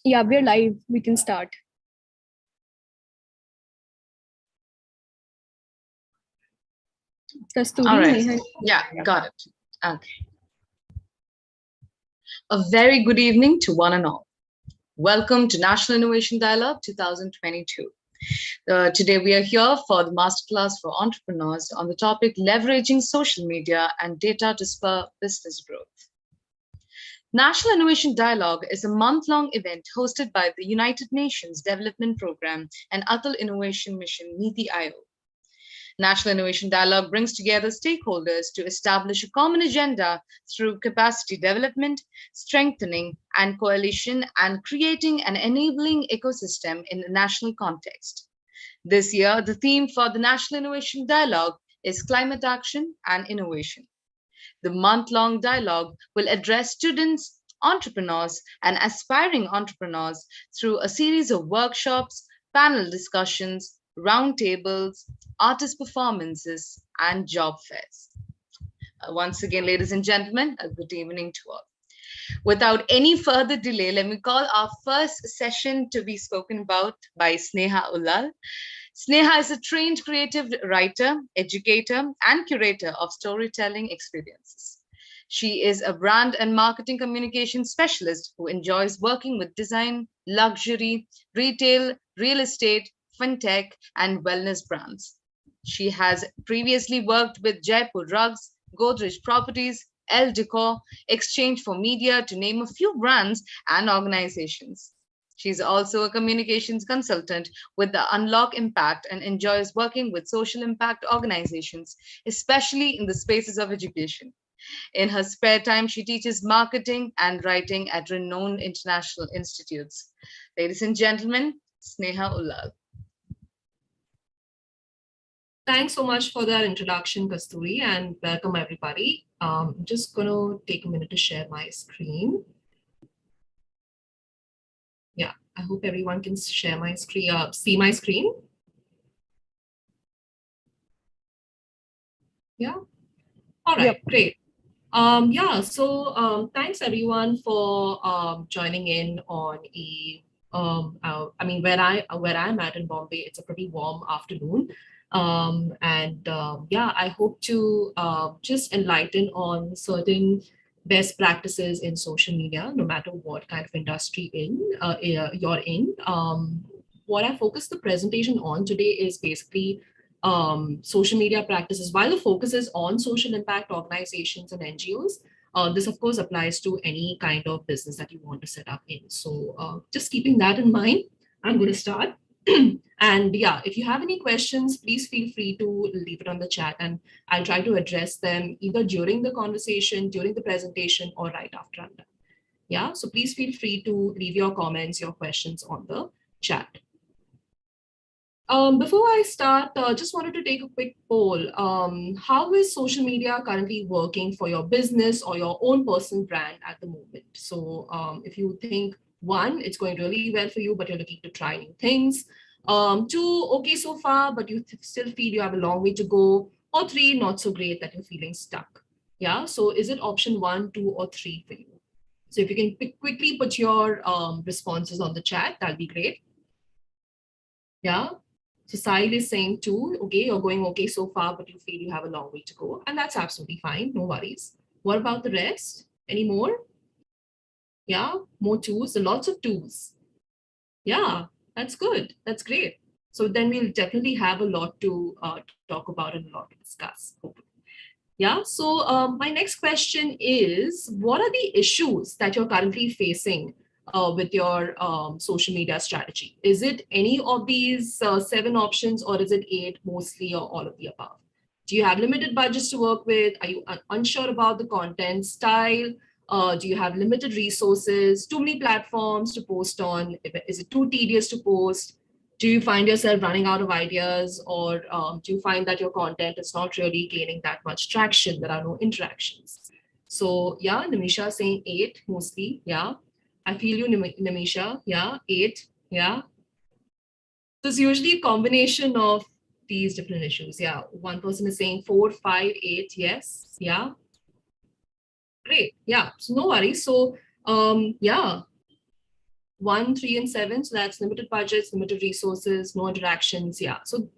Yeah, we're live. We can start. Kasturi, All right. Neha. Yeah, got it. Okay. A very good evening to one and all. Welcome to National Innovation Dialogue 2022. Today we are here for the masterclass for entrepreneurs on the topic leveraging social media and data to spur business growth. National Innovation Dialogue is a month-long event hosted by the United Nations Development Programme and Atal Innovation Mission Niti Aayog. National Innovation Dialogue brings together stakeholders to establish a common agenda through capacity development, strengthening, and coalition, and creating an enabling ecosystem in the national context. This year, the theme for the National Innovation Dialogue is climate action and innovation. The month-long dialogue will address students, entrepreneurs, and aspiring entrepreneurs through a series of workshops, panel discussions, roundtables, artist performances, and job fairs. Once again, ladies and gentlemen, a good evening to all. Without any further delay, let me call our first session to be spoken about by Sneha Ullal. Sneha is a trained creative writer, educator, and curator of storytelling experiences. She is a brand and marketing communication specialist who enjoys working with design, luxury, retail, real estate, fintech, and wellness brands. She has previously worked with Jaipur Rugs, Godrej Properties, Elle Decor, Exchange for Media, to name a few brands and organizations. She's also a communications consultant with the Unlock Impact and enjoys working with social impact organizations, especially in the spaces of education. In her spare time, she teaches marketing and writing at renowned international institutes. Ladies and gentlemen, Sneha Ullal. Thanks so much for that introduction, Kasturi, and welcome everybody. I'm just going to take a minute to share my screen. Yeah, I hope everyone can share my screen, see my screen. Yeah. All right, yep. Great. Thanks everyone for joining in on a where I'm at in Bombay, it's a pretty warm afternoon. I hope to just enlighten on certain best practices in social media, no matter what kind of industry you're in. What I focus the presentation on today is basically social media practices. While the focus is on social impact organizations and NGOs, this of course applies to any kind of business that you want to set up in. So just keeping that in mind, I'm going to start. And yeah, if you have any questions, please feel free to leave it on the chat and I'll try to address them either during the conversation, during the presentation, or right after I'm done. Yeah, so please feel free to leave your comments, your questions on the chat. Before I start, just wanted to take a quick poll. How is social media currently working for your business or your own personal brand at the moment? So if you think, one, it's going really well for you, but you're looking to try new things. Two, okay so far, but you still feel you have a long way to go. Or three, not so great that you're feeling stuck. Yeah, so is it option 1, 2, or 3 for you? So if you can quickly put your responses on the chat, that'll be great. Yeah. So Sahil is saying 2, okay, you're going okay so far, but you feel you have a long way to go. And that's absolutely fine, no worries. What about the rest? Any more? Yeah, more 2s, lots of 2s. Yeah, that's good, that's great. So then we'll definitely have a lot to talk about and a lot to discuss, hopefully. Yeah, so my next question is, what are the issues that you're currently facing with your social media strategy? Is it any of these 7 options, or is it 8 mostly, or all of the above? Do you have limited budgets to work with? Are you unsure about the content style? Do you have limited resources, too many platforms to post on? Is it too tedious to post? Do you find yourself running out of ideas, or do you find that your content is not really gaining that much traction? There are no interactions. So yeah, Nimisha saying 8 mostly. Yeah, I feel you, Nimisha. Yeah, 8. Yeah. So it's usually a combination of these different issues. Yeah, one person is saying 4, 5, 8. Yes. Yeah. Great. Yeah. So no worries. So yeah. 1, 3, and 7. So that's limited budgets, limited resources, no interactions. Yeah. So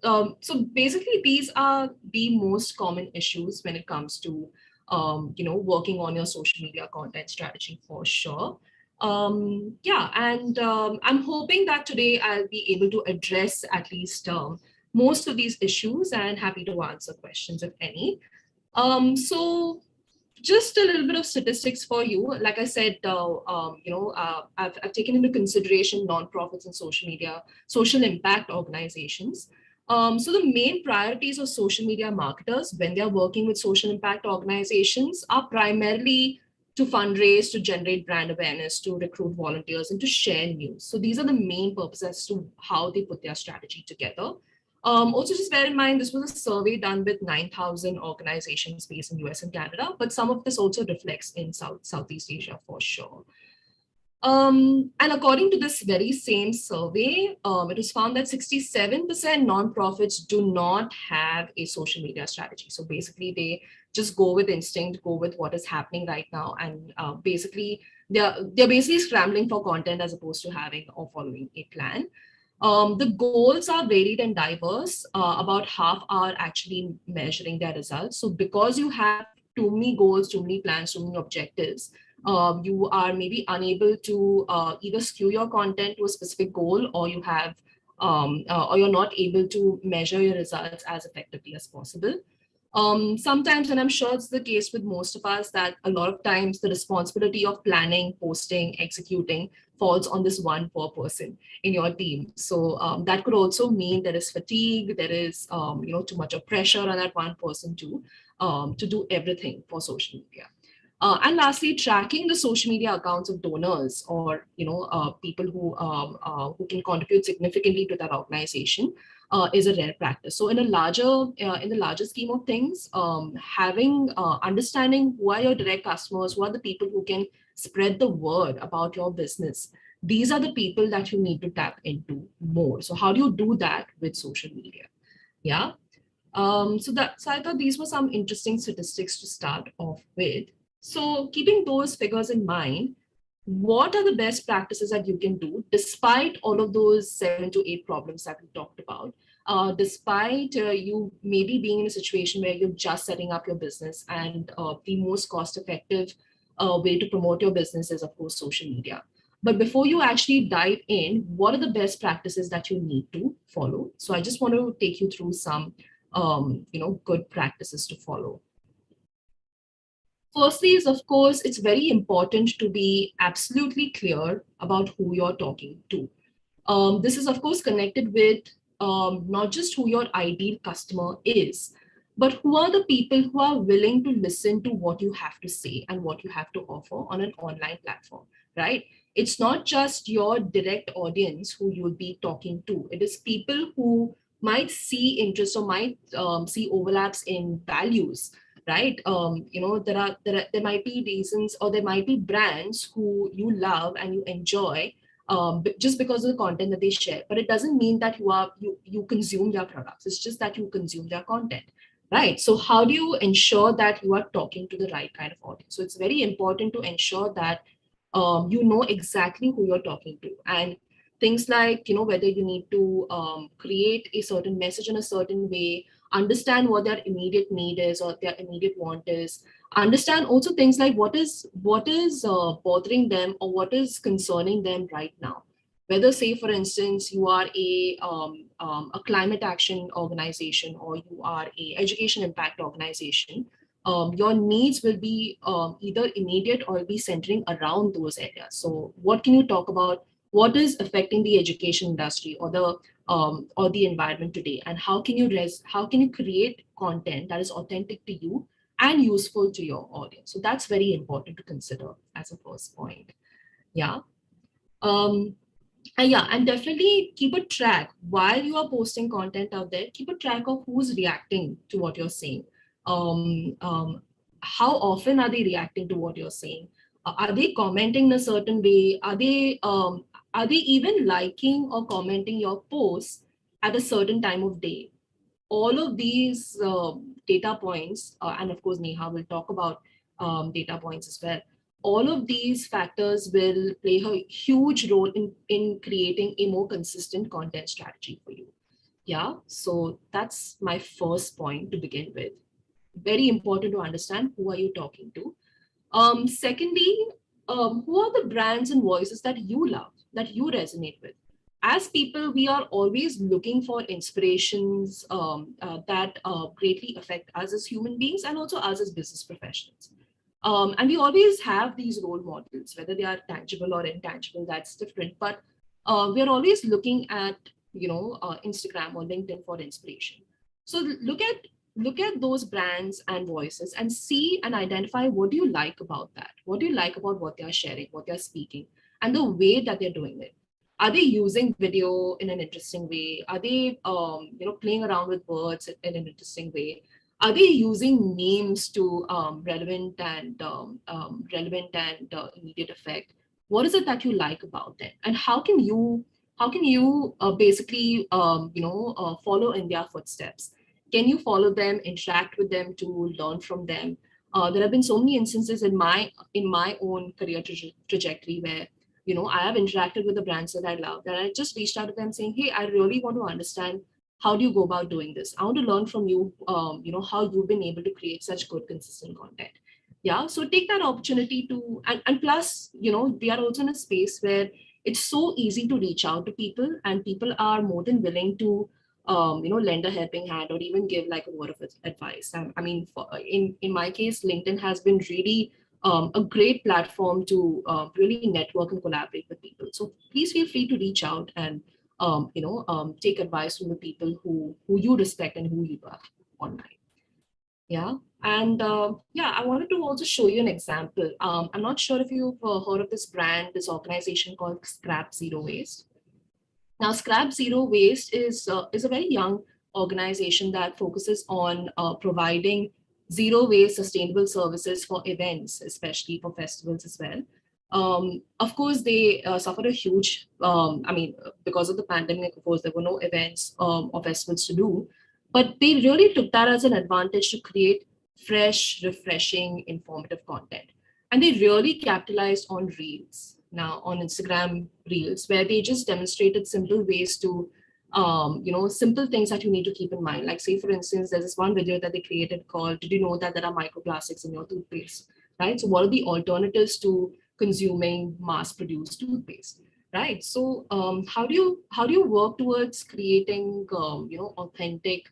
basically, these are the most common issues when it comes to working on your social media content strategy for sure. Yeah, and I'm hoping that today I'll be able to address at least most of these issues, and happy to answer questions if any. So just a little bit of statistics for you. Like I said, I've taken into consideration nonprofits and social media, social impact organizations. So the main priorities of social media marketers when they're working with social impact organizations are primarily to fundraise, to generate brand awareness, to recruit volunteers, and to share news. So these are the main purposes to how they put their strategy together. Also, just bear in mind, this was a survey done with 9,000 organizations based in US and Canada, but some of this also reflects in Southeast Asia for sure. And according to this very same survey, it was found that 67% nonprofits do not have a social media strategy. So basically, they just go with instinct, go with what is happening right now, and basically they're basically scrambling for content as opposed to having or following a plan. The goals are varied and diverse. About half are actually measuring their results. So because you have too many goals, too many plans, too many objectives, you are maybe unable to either skew your content to a specific goal, or you have or you're not able to measure your results as effectively as possible. Sometimes, and I'm sure it's the case with most of us, that a lot of times the responsibility of planning, posting, executing falls on this one poor person in your team. So that could also mean there is fatigue, there is too much of pressure on that one person to do everything for social media. And lastly, tracking the social media accounts of donors or people who can contribute significantly to that organization is a rare practice. So in the larger scheme of things, having understanding who are your direct customers, who are the people who can spread the word about your business, these are the people that you need to tap into more. So how do you do that with social media? Yeah. So I thought these were some interesting statistics to start off with. So keeping those figures in mind, what are the best practices that you can do despite all of those 7 to 8 problems that we talked about? Despite you maybe being in a situation where you're just setting up your business, and the most cost-effective way to promote your business is, of course, social media. But before you actually dive in, what are the best practices that you need to follow? So I just want to take you through some good practices to follow. Firstly is, of course, it's very important to be absolutely clear about who you're talking to. This is, of course, connected with not just who your ideal customer is, but who are the people who are willing to listen to what you have to say and what you have to offer on an online platform, right? It's not just your direct audience who you'll be talking to. It is people who might see interest or might see overlaps in values, right? There might be reasons, or there might be brands who you love and you enjoy just because of the content that they share. But it doesn't mean that you consume their products. It's just that you consume their content, right? So how do you ensure that you are talking to the right kind of audience? So it's very important to ensure that you know exactly who you're talking to, and things like whether you need to create a certain message in a certain way, understand what their immediate need is or their immediate want is, understand also things like what is bothering them or what is concerning them right now. Whether, say for instance, you are a climate action organization or you are a education impact organization, your needs will be either immediate or will be centering around those areas. So what can you talk about? What is affecting the education industry or the environment today, and how can you create content that is authentic to you and useful to your audience? So that's very important to consider as a first point. Yeah. And definitely keep a track while you are posting content out there. Keep a track of who's reacting to what you're saying. How often are they reacting to what you're saying? Are they commenting in a certain way? Are they even liking or commenting your posts at a certain time of day? All of these data points, and of course, Neha will talk about data points as well. all of these factors will play a huge role in creating a more consistent content strategy for you. Yeah, so that's my first point to begin with. Very important to understand who are you talking to. Secondly, who are the brands and voices that you love, that you resonate with? As people, we are always looking for inspirations that greatly affect us as human beings and also us as business professionals. And we always have these role models, whether they are tangible or intangible, that's different. But we're always looking at, Instagram or LinkedIn for inspiration. So look at those brands and voices and see and identify, what do you like about that? What do you like about what they're sharing, what they're speaking, and the way that they're doing it? Are they using video in an interesting way? Are they playing around with words in an interesting way? Are they using names to relevant and immediate effect? What is it that you like about them, and how can you basically follow in their footsteps? Can you follow them, interact with them to learn from them? There have been so many instances in my own career trajectory where I have interacted with the brands that I love, that I just reached out to them saying, hey, I really want to understand, how do you go about doing this? I want to learn from you, how you've been able to create such good, consistent content. Yeah, so take that opportunity to, and plus, we are also in a space where it's so easy to reach out to people, and people are more than willing to, lend a helping hand or even give like a word of advice. I mean, in my case, LinkedIn has been really a great platform to really network and collaborate with people. So please feel free to reach out and take advice from the people who you respect and who you love online. Yeah, and I wanted to also show you an example. I'm not sure if you've heard of this brand, this organization called Scrap Zero Waste. Now, Scrap Zero Waste is a very young organization that focuses on providing zero waste sustainable services for events, especially for festivals as well. Of course, they suffered a huge, because of the pandemic, of course, there were no events or festivals to do, but they really took that as an advantage to create fresh, refreshing, informative content. And they really capitalized on Reels, now on Instagram Reels, where they just demonstrated simple ways to, simple things that you need to keep in mind. Like, say, for instance, there's this one video that they created called, did you know that there are microplastics in your toothpaste, right? So what are the alternatives to consuming mass-produced toothpaste, right? So how do you work towards creating, authentic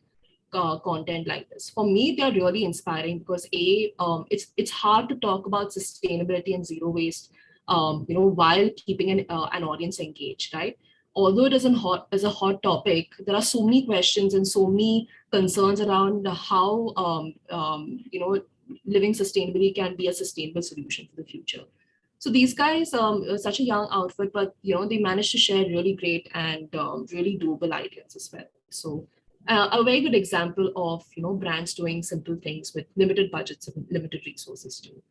content like this? For me, they're really inspiring because it's hard to talk about sustainability and zero waste, while keeping an audience engaged, right? Although it is a hot topic, there are so many questions and so many concerns around how living sustainably can be a sustainable solution for the future. So these guys, such a young outfit, but they managed to share really great and really doable ideas as well. So a very good example of brands doing simple things with limited budgets and limited resources too.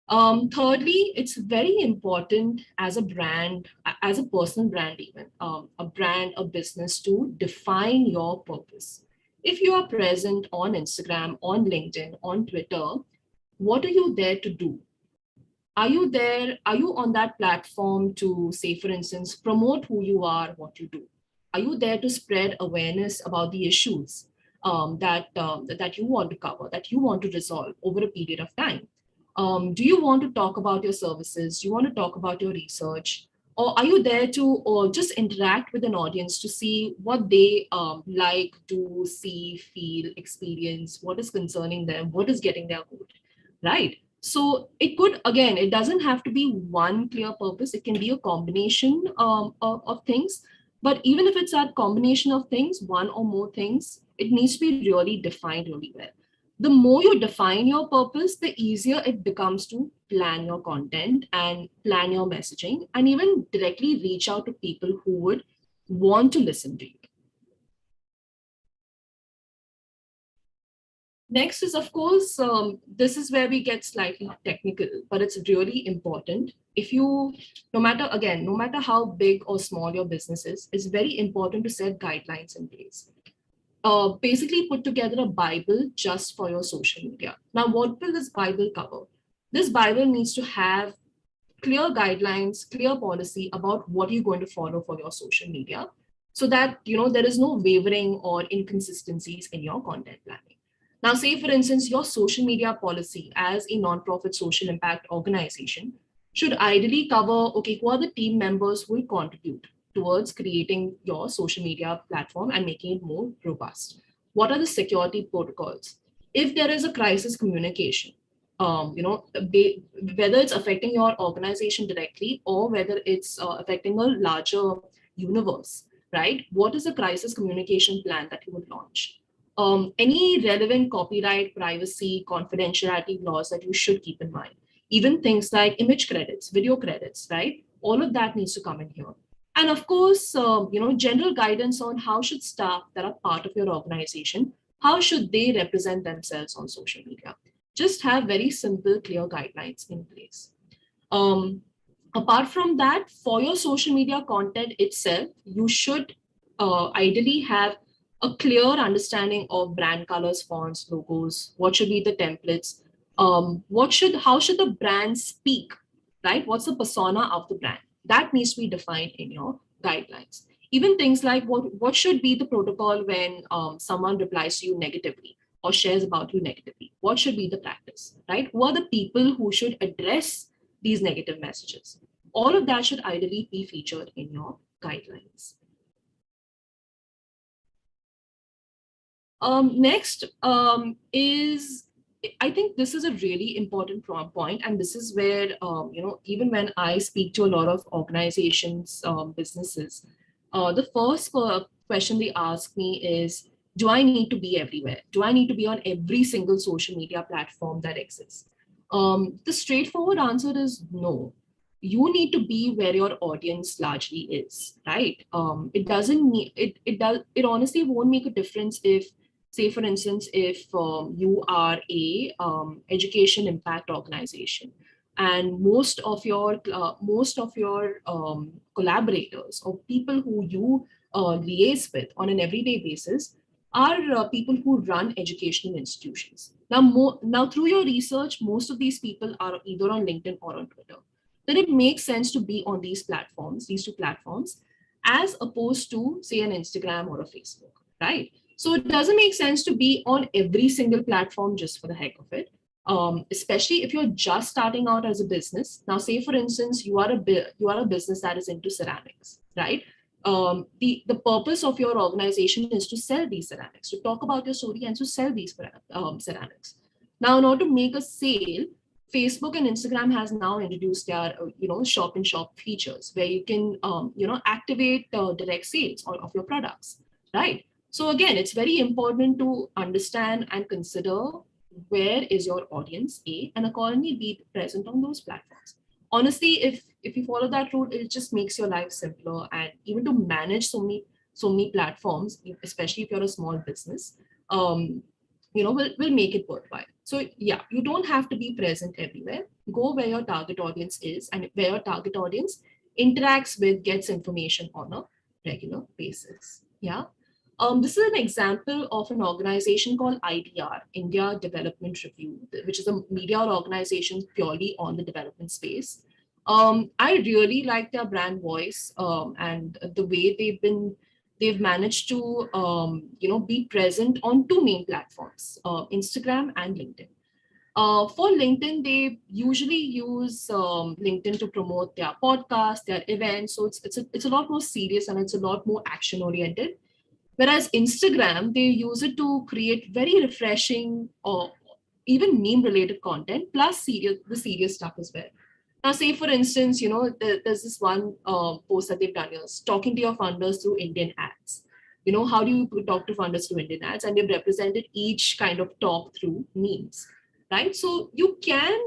Thirdly, it's very important as a brand, as a personal brand even, a business, to define your purpose. If you are present on Instagram, on LinkedIn, on Twitter, what are you there to do? Are you on that platform to, say, for instance, promote who you are, what you do? Are you there to spread awareness about the issues that you want to cover, that you want to resolve over a period of time? Do you want to talk about your services? Do you want to talk about your research? Or are you there to just interact with an audience to see what they like to see, feel, experience, what is concerning them, what is getting their vote, right? So it doesn't have to be one clear purpose. It can be a combination of things. But even if it's that combination of things, one or more things, it needs to be really defined really well. The more you define your purpose, the easier it becomes to plan your content and plan your messaging, and even directly reach out to people who would want to listen to you. Next is, of course, this is where we get slightly technical, but it's really important. No matter how big or small your business is, it's very important to set guidelines in place. Basically put together a Bible just for your social media. Now, what will this Bible cover? This Bible needs to have clear guidelines, clear policy about what you're going to follow for your social media, so that there is no wavering or inconsistencies in your content planning. Now, say for instance, your social media policy as a nonprofit social impact organization should ideally cover, okay, who are the team members who will contribute towards creating your social media platform and making it more robust? What are the security protocols? If there is a crisis communication, whether it's affecting your organization directly or whether it's affecting a larger universe, right? What is the crisis communication plan that you would launch? Any relevant copyright, privacy, confidentiality laws that you should keep in mind. Even things like image credits, video credits, right? All of that needs to come in here. And of course, general guidance on how should staff that are part of your organization, how should they represent themselves on social media? Just have very simple, clear guidelines in place. Apart from that, for your social media content itself, you should ideally have a clear understanding of brand colors, fonts, logos, what should be the templates, how should the brand speak, right? What's the persona of the brand? That needs to be defined in your guidelines. Even things like what should be the protocol when someone replies to you negatively or shares about you negatively? What should be the practice, right? Who are the people who should address these negative messages? All of that should ideally be featured in your guidelines. Next is, I think this is a really important point, and this is where, even when I speak to a lot of organizations, businesses, the first question they ask me is, do I need to be everywhere? Do I need to be on every single social media platform that exists? The straightforward answer is no. You need to be where your audience largely is, right? It doesn't need, it honestly won't make a difference if, say for instance, if you are a education impact organization and most of your collaborators or people who you liaise with on an everyday basis are people who run educational institutions. Now through your research, most of these people are either on LinkedIn or on Twitter. Then it makes sense to be on these two platforms, as opposed to, say, an Instagram or a Facebook, right? So it doesn't make sense to be on every single platform just for the heck of it, especially if you're just starting out as a business. Now, say for instance, you are a business that is into ceramics, right? The purpose of your organization is to sell these ceramics, to talk about your story and to sell these ceramics. Now, in order to make a sale, Facebook and Instagram has now introduced their, shop in shop features where you can, activate direct sales of your products, right? So again, it's very important to understand and consider where is your audience, A, and accordingly be present on those platforms. Honestly, if you follow that rule, it just makes your life simpler, and even to manage so many platforms, especially if you're a small business, will make it worthwhile. So yeah, you don't have to be present everywhere. Go where your target audience is and where your target audience interacts with, gets information on a regular basis. Yeah. This is an example of an organization called IDR, India Development Review, which is a media organization purely on the development space. I really like their brand voice and the way they've managed to be present on two main platforms, Instagram and LinkedIn. For LinkedIn, they usually use LinkedIn to promote their podcasts, their events. So it's a lot more serious and it's a lot more action oriented. Whereas Instagram, they use it to create very refreshing or even meme related content, plus the serious stuff as well. Now, say for instance, there's this one post that they've done here, talking to your funders through Indian ads. How do you talk to funders through Indian ads? And they've represented each kind of talk through memes, right? So you can.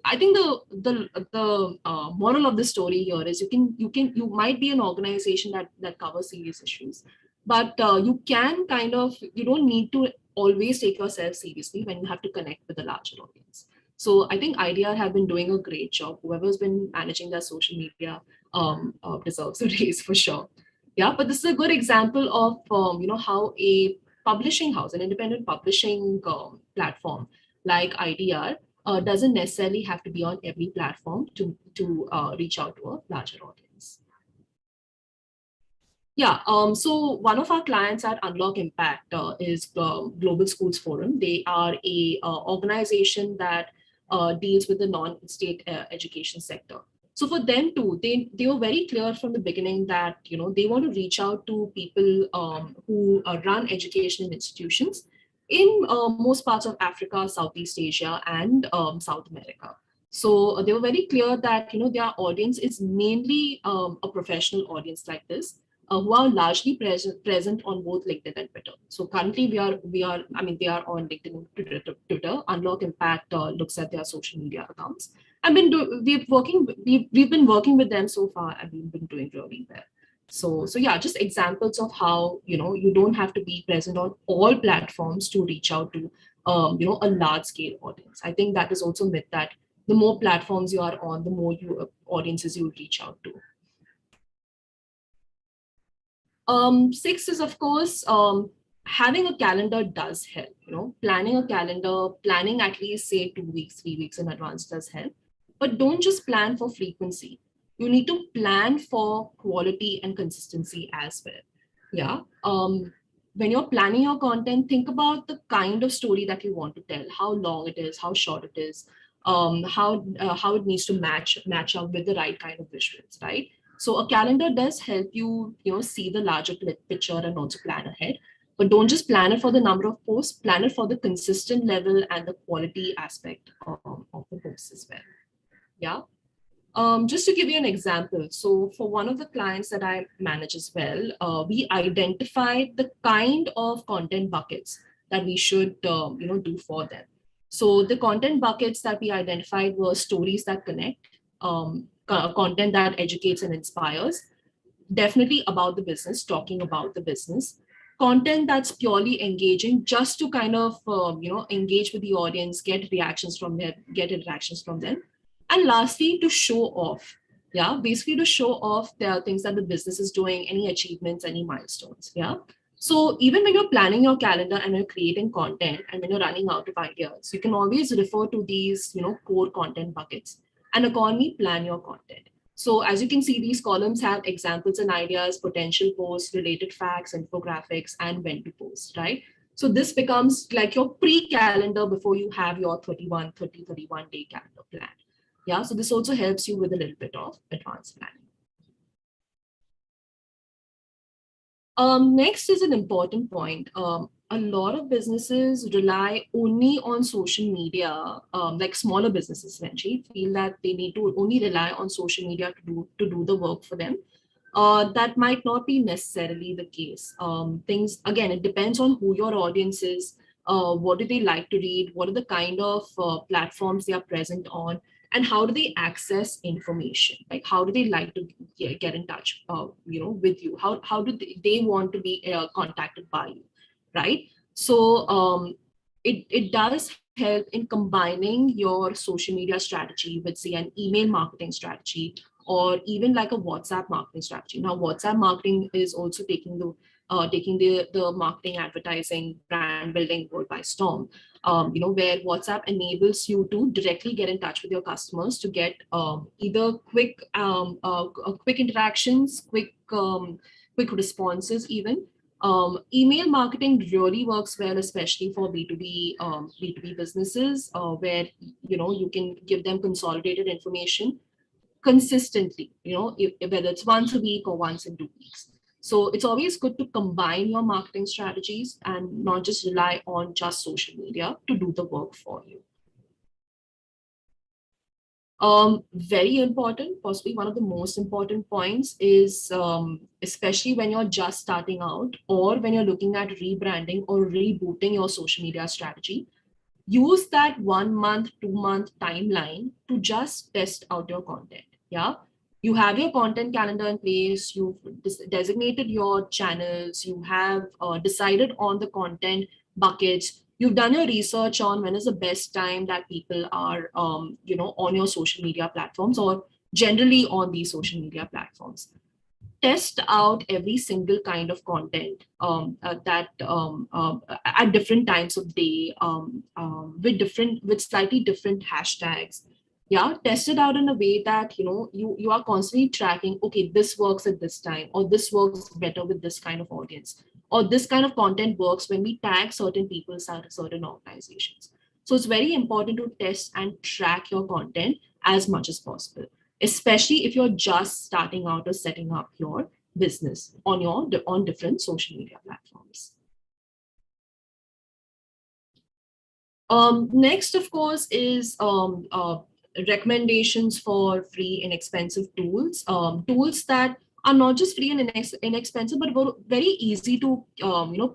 I think the moral of the story here is you might be an organization that covers serious issues, but you don't need to always take yourself seriously when you have to connect with a larger audience. So I think IDR have been doing a great job. Whoever's been managing their social media deserves a raise for sure. Yeah, but this is a good example of how a publishing house, an independent publishing platform like IDR, doesn't necessarily have to be on every platform to reach out to a larger audience. Yeah, so one of our clients at Unlock Impact is Global Schools Forum. They are a organization that deals with the non-state education sector. So for them too, they were very clear from the beginning that they want to reach out to people who run educational institutions in most parts of Africa, Southeast Asia, and South America. So they were very clear that their audience is mainly a professional audience like this, who are largely present on both LinkedIn and Twitter. So currently they are on LinkedIn and Twitter. Unlock Impact looks at their social media accounts. We've been working with them so far, and we've been doing really well. So yeah, just examples of how you don't have to be present on all platforms to reach out to a large scale audience. I think that is also a myth that the more platforms you are on, the more audiences you reach out to. Six is, of course, having a calendar does help. Planning a calendar, planning at least say 2 weeks, 3 weeks in advance does help. But don't just plan for frequency. You need to plan for quality and consistency as well. Yeah. When you're planning your content, think about the kind of story that you want to tell, how long it is, how short it is, how it needs to match up with the right kind of visuals, right? So a calendar does help you, see the larger picture and also plan ahead. But don't just plan it for the number of posts, plan it for the consistent level and the quality aspect of the posts as well. Yeah. Just to give you an example, so for one of the clients that I manage as well, we identified the kind of content buckets that we should, do for them. So the content buckets that we identified were stories that connect, content that educates and inspires, definitely about the business, talking about the business, content that's purely engaging, just to kind of, engage with the audience, get reactions from them, get interactions from them. And lastly, to show off. Yeah, basically to show off the things that the business is doing, any achievements, any milestones. Yeah. So even when you're planning your calendar and you're creating content and when you're running out of ideas, you can always refer to these, core content buckets and accordingly plan your content. So as you can see, these columns have examples and ideas, potential posts, related facts, infographics, and when to post, right? So this becomes like your pre-calendar before you have your 31 day calendar plan. Yeah, so this also helps you with a little bit of advanced planning. Next is an important point. A lot of businesses rely only on social media, like smaller businesses essentially feel that they need to only rely on social media to do the work for them. That might not be necessarily the case. Things, again, it depends on who your audience is, what do they like to read, what are the kind of platforms they are present on, and how do they access information? Like, how do they like to get in touch, with you? How do they want to be contacted by you, right? So it does help in combining your social media strategy with, say, an email marketing strategy, or even like a WhatsApp marketing strategy. Now, WhatsApp marketing is also taking the marketing, advertising, brand building world by storm. Where WhatsApp enables you to directly get in touch with your customers to get either quick interactions, quick responses even. Email marketing really works well, especially for B2B businesses, where you can give them consolidated information consistently, whether it's once a week or once in 2 weeks. So it's always good to combine your marketing strategies and not just rely on just social media to do the work for you. Very important, possibly one of the most important points is, especially when you're just starting out or when you're looking at rebranding or rebooting your social media strategy, use that 1 month, 2 month timeline to just test out your content. Yeah. You have your content calendar in place, you've designated your channels, you have decided on the content buckets, you've done your research on when is the best time that people are, on your social media platforms or generally on these social media platforms. test out every single kind of content at different times of day, with slightly different hashtags. Yeah, test it out in a way that you are constantly tracking, okay, this works at this time, or this works better with this kind of audience, or this kind of content works when we tag certain people, certain organizations. So it's very important to test and track your content as much as possible, especially if you're just starting out or setting up your business on different social media platforms. Next, of course, is recommendations for free, inexpensive tools. Tools that are not just free and inexpensive, but very easy to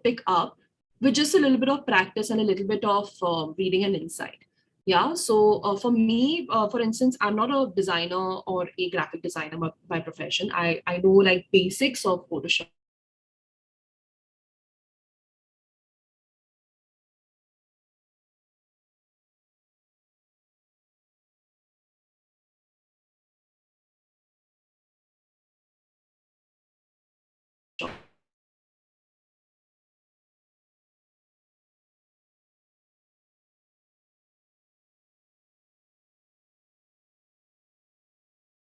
pick up with just a little bit of practice and a little bit of reading and insight. Yeah, so for me, for instance, I'm not a designer or a graphic designer by profession. I know like basics of Photoshop.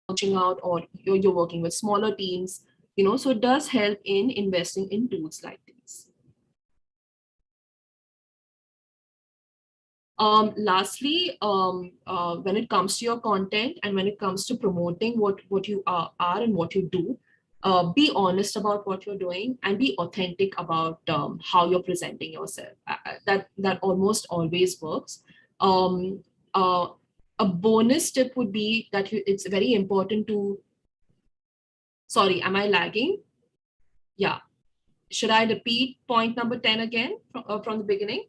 Launching out, or you're working with smaller teams, so it does help in investing in tools like these. Lastly, when it comes to your content and when it comes to promoting what you are and what you do, be honest about what you're doing and be authentic about how you're presenting yourself. That almost always works. A bonus tip would be that it's very important to, sorry, am I lagging? Yeah. Should I repeat point number 10 again from the beginning?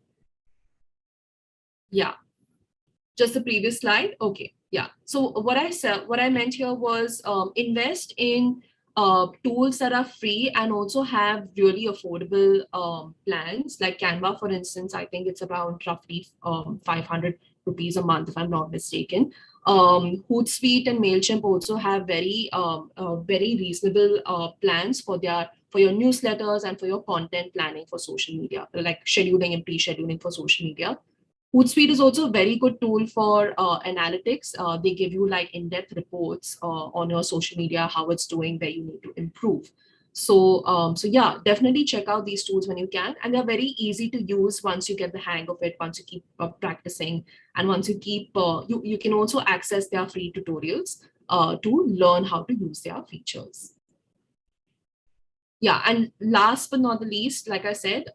Yeah. Just the previous slide. Okay. Yeah. So what I meant here was invest in tools that are free and also have really affordable plans. Like Canva, for instance, I think it's around roughly 500 rupees a month, if I'm not mistaken. Hootsuite and Mailchimp also have very reasonable plans for your newsletters and for your content planning for social media, like scheduling and pre-scheduling for social media. Hootsuite is also a very good tool for analytics. They give you like in-depth reports on your social media, how it's doing, where you need to improve. So yeah, definitely check out these tools when you can. And they're very easy to use once you get the hang of it, once you keep practicing. And once you keep, you can also access their free tutorials to learn how to use their features. Yeah, and last but not the least, like I said,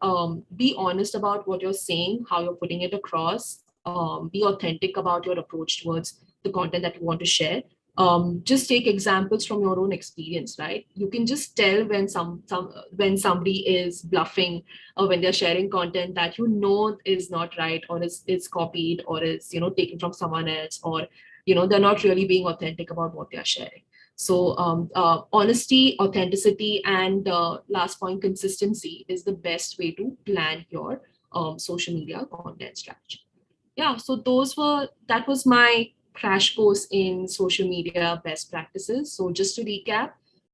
be honest about what you're saying, how you're putting it across. Be authentic about your approach towards the content that you want to share. Just take examples from your own experience, right? You can just tell when when somebody is bluffing or when they're sharing content that is not right, or is copied, or is taken from someone else, or they're not really being authentic about what they're sharing. So honesty, authenticity, and last point, consistency is the best way to plan your social media content strategy. Yeah, so that was my crash course in social media best practices. So just to recap,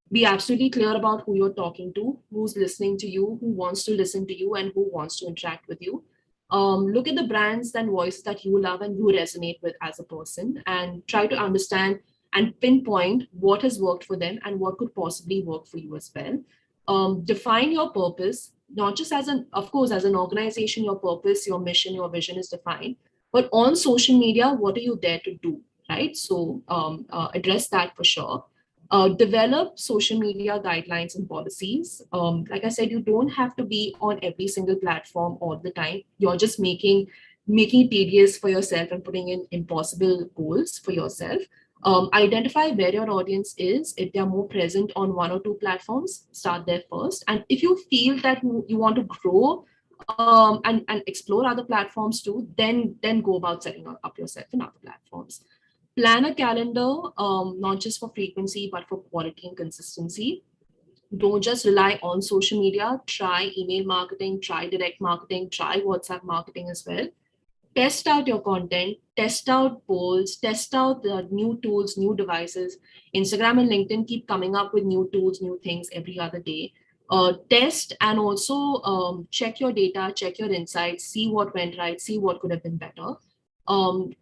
be absolutely clear about who you're talking to, who's listening to you, who wants to listen to you, and who wants to interact with you. Look at the brands and voices that you love and you resonate with as a person, and try to understand and pinpoint what has worked for them and what could possibly work for you as well. Define your purpose, not just of course, as an organization, your purpose, your mission, your vision is defined, but on social media, what are you there to do, right? So address that for sure. Develop social media guidelines and policies. Like I said, you don't have to be on every single platform all the time. You're just making it tedious for yourself and putting in impossible goals for yourself. Identify where your audience is. If they're more present on one or two platforms, start there first. And if you feel that you want to grow and explore other platforms too, then go about setting up yourself in other platforms. Plan a calendar, not just for frequency, but for quality and consistency. Don't just rely on social media. Try email marketing, try direct marketing, try WhatsApp marketing as well. test out your content, test out polls, test out the new tools, new devices. Instagram and LinkedIn keep coming up with new tools, new things every other day. Test and also check your data, check your insights, see what went right, see what could have been better. Um,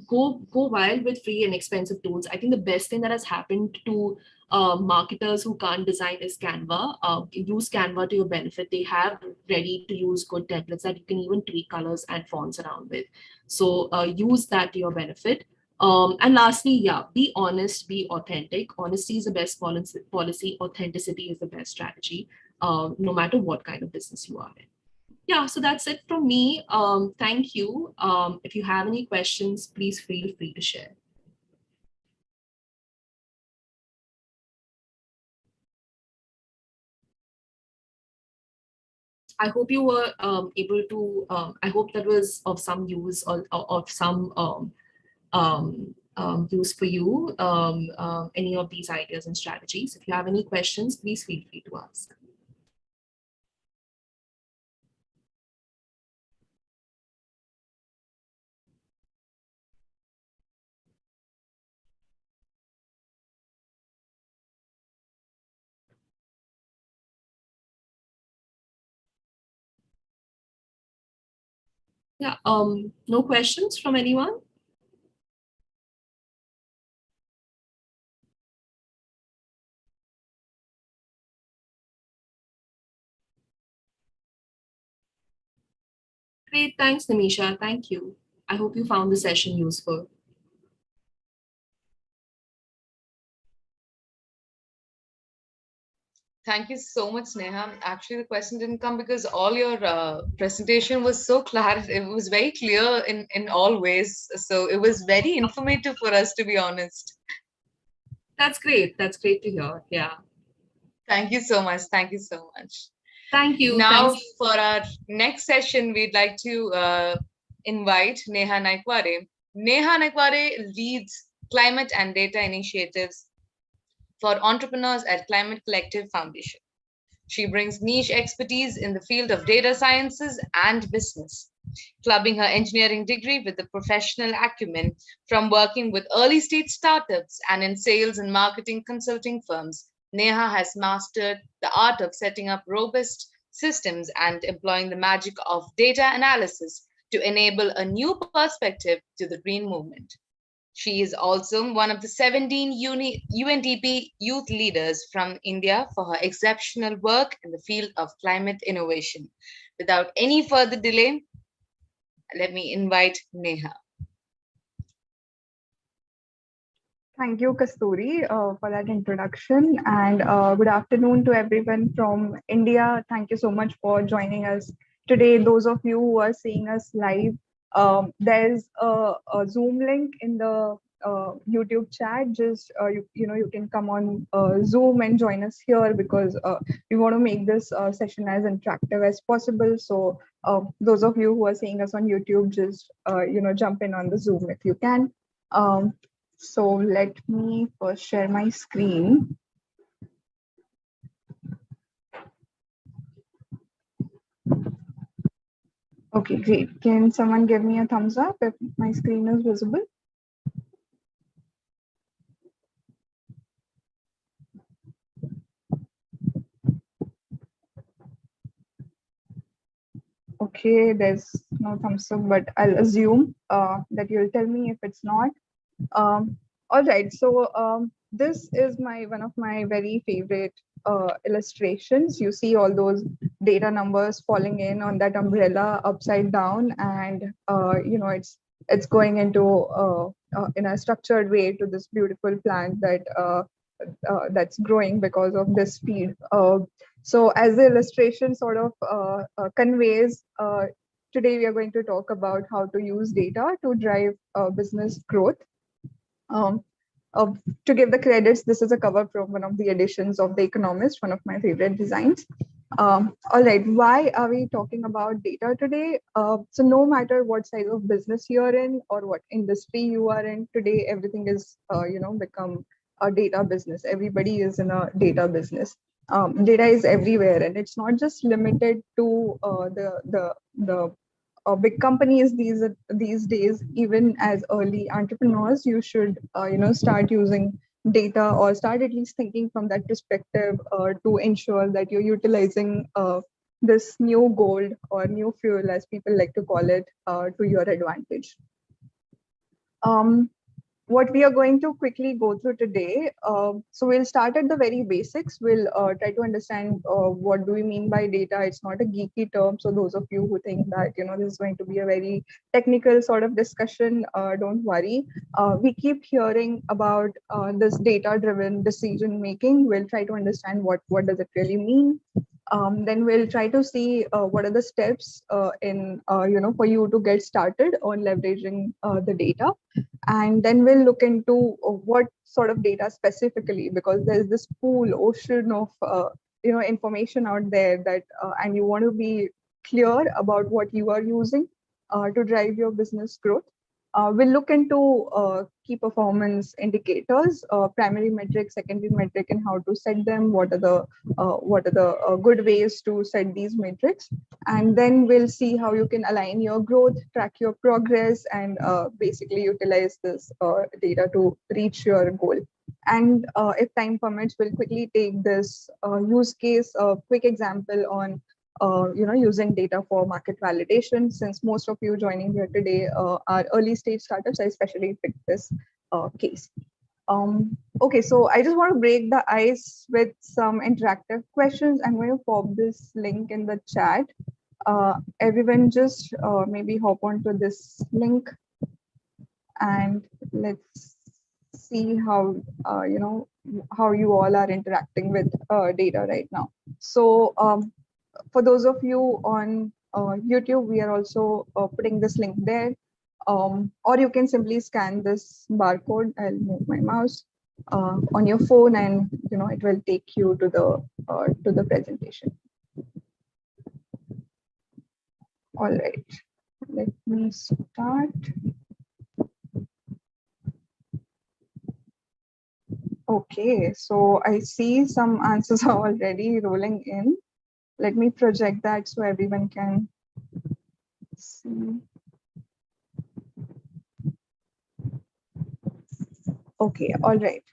go wild with free and expensive tools. I think the best thing that has happened to marketers who can't design is Canva. Use Canva to your benefit. They have ready to use good templates that you can even tweak colors and fonts around with. So use that to your benefit. And lastly, yeah, be honest, be authentic. Honesty is the best policy. Authenticity is the best strategy, no matter what kind of business you are in. Yeah, so that's it from me. Thank you. If you have any questions, please feel free to share. I hope you were able to, I hope that was of some use or of some use for you, any of these ideas and strategies. If you have any questions, please feel free to ask. Yeah, no questions from anyone? Great, thanks, Nimisha. Thank you. I hope you found the session useful. Thank you so much, Neha. Actually, the question didn't come because all your presentation was so clear. It was very clear in all ways. So it was very informative for us, to be honest. That's great. That's great to hear. Yeah. Thank you so much. Thank you so much. Thank you. Now, Thanks. for our next session, we'd like to invite Neha Naikware. Neha Naikware leads climate and data initiatives for entrepreneurs at Climate Collective Foundation. She brings niche expertise in the field of data sciences and business, clubbing her engineering degree with the professional acumen from working with early stage startups and in sales and marketing consulting firms. Neha has mastered the art of setting up robust systems and employing the magic of data analysis to enable a new perspective to the green movement. She is also one of the 17 UNDP youth leaders from India for her exceptional work in the field of climate innovation. Without any further delay, let me invite Neha. Thank you, Kasturi, for that introduction. And good afternoon to everyone from India. Thank you so much for joining us today. Those of you who are seeing us live, there's a Zoom link in the YouTube chat. Just you can come on Zoom and join us here because we want to make this session as interactive as possible. So those of you who are seeing us on YouTube, just jump in on the Zoom if you can. So let me first share my screen. Okay, great. Can someone give me a thumbs up if my screen is visible? Okay, there's no thumbs up, but I'll assume that you'll tell me if it's not. All right, so this is one of my very favorite illustrations. You see all those data numbers falling in on that umbrella upside down, and it's going into in a structured way to this beautiful plant that's growing because of this speed. So as the illustration sort of conveys, today we are going to talk about how to use data to drive business growth. Um, to give the credits, this is a cover from one of the editions of The Economist, one of my favorite designs. All right, why are we talking about data today? So no matter what size of business you're in or what industry you are in today, everything is, become a data business. Everybody is in a data business. Data is everywhere, and it's not just limited to the big companies these days, even as early entrepreneurs, you should start using data, or start at least thinking from that perspective, to ensure that you're utilizing this new gold or new fuel, as people like to call it, to your advantage. What we are going to quickly go through today. So we'll start at the very basics. We'll try to understand what do we mean by data. It's not a geeky term. So those of you who think that, this is going to be a very technical sort of discussion, don't worry. We keep hearing about this data-driven decision making. We'll try to understand what does it really mean. Then we'll try to see what are the steps for you to get started on leveraging the data. And then we'll look into what sort of data specifically, because there's this pool ocean of information out there that and you want to be clear about what you are using to drive your business growth. We'll look into key performance indicators, primary metric, secondary metric, and how to set them. What are the good ways to set these metrics? And then we'll see how you can align your growth, track your progress, and basically utilize this data to reach your goal. And if time permits, we'll quickly take this use case, a quick example on using data for market validation. Since most of you joining here today are early stage startups, I especially picked this case. Okay, so I just want to break the ice with some interactive questions. I'm going to pop this link in the chat. Everyone just maybe hop onto this link and let's see how how you all are interacting with data right now. So for those of you on YouTube, we are also putting this link there. Or you can simply scan this barcode. I'll move my mouse on your phone, and it will take you to the presentation. All right, let me start. Okay, so I see some answers are already rolling in. Let me project that so everyone can see. Okay, all right.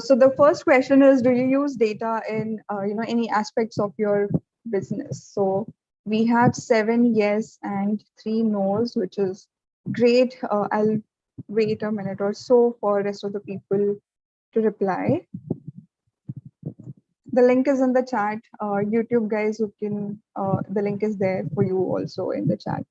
So the first question is, do you use data in any aspects of your business? So we have 7 yes and 3 no's, which is great. I'll wait a minute or so for rest of the people to reply. The link is in the chat. YouTube guys, you can the link is there for you also in the chat.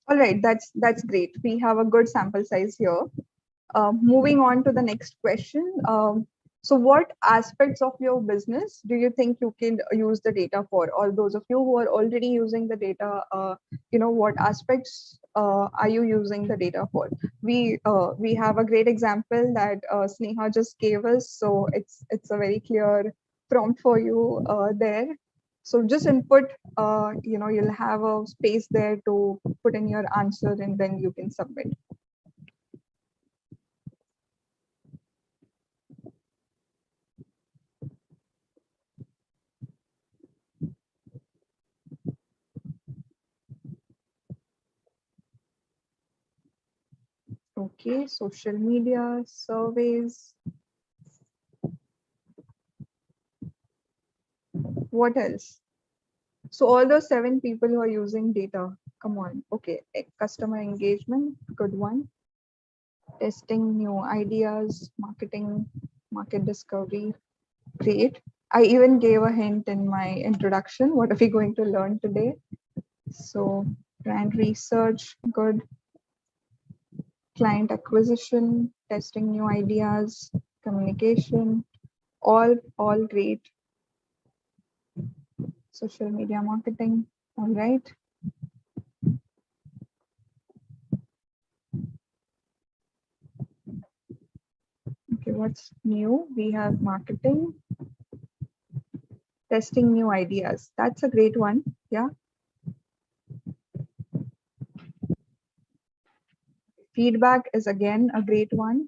All right, that's great. We have a good sample size here. Moving on to the next question. So what aspects of your business do you think you can use the data for? Or those of you who are already using the data, what aspects are you using the data for? We have a great example that Sneha just gave us. So it's a very clear prompt for you there. So just input, you'll have a space there to put in your answer, and then you can submit. Okay, social media, surveys. What else? So all those 7 people who are using data, come on. Okay, customer engagement, good one. Testing new ideas, marketing, market discovery, great. I even gave a hint in my introduction. What are we going to learn today? So brand research, good. Client acquisition, testing new ideas, communication, all great. Social media marketing, all right. Okay, what's new? We have marketing, testing new ideas. That's a great one, yeah. Feedback is again a great one.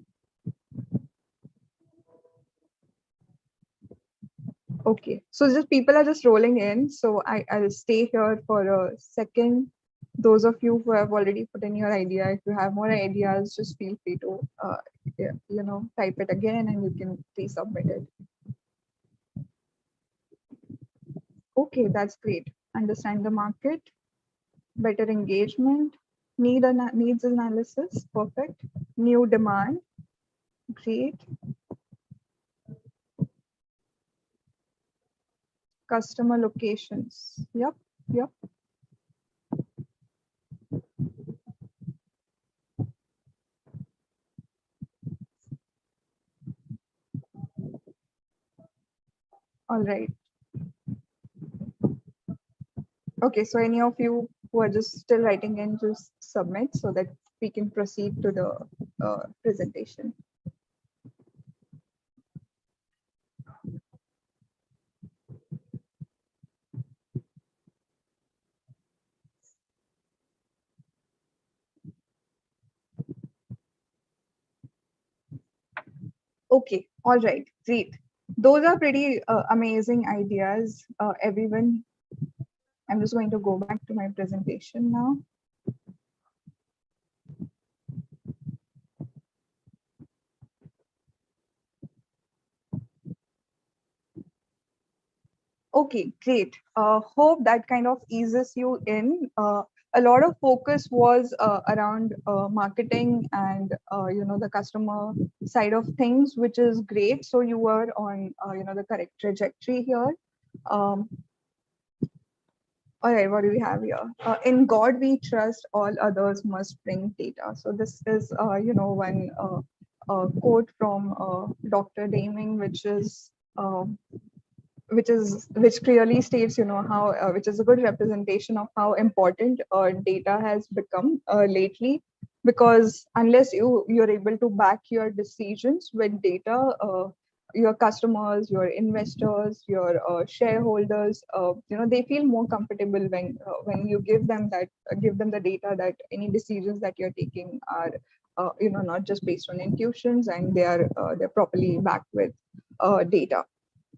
Okay, so just people are just rolling in. So I'll stay here for a second. Those of you who have already put in your idea, if you have more ideas, just feel free to, type it again and you can resubmit it. Okay, that's great. Understand the market, better engagement, needs analysis, perfect. New demand, great. Customer locations, yep. All right. Okay, so any of you who are just still writing in, just submit so that we can proceed to the presentation. Okay, all right, great. Those are pretty amazing ideas, everyone. I'm just going to go back to my presentation now. Okay, great. Hope that kind of eases you in. A lot of focus was around marketing and the customer side of things, which is great. So you were on the correct trajectory here. All right, what do we have here? In God we trust, all others must bring data. So this is one quote from Dr. Daming, which clearly states how which is a good representation of how important data has become lately, because unless you're able to back your decisions with data, your customers, your investors, your shareholders, they feel more comfortable when you give them the data, that any decisions that you're taking are not just based on intuitions, and they're properly backed with data.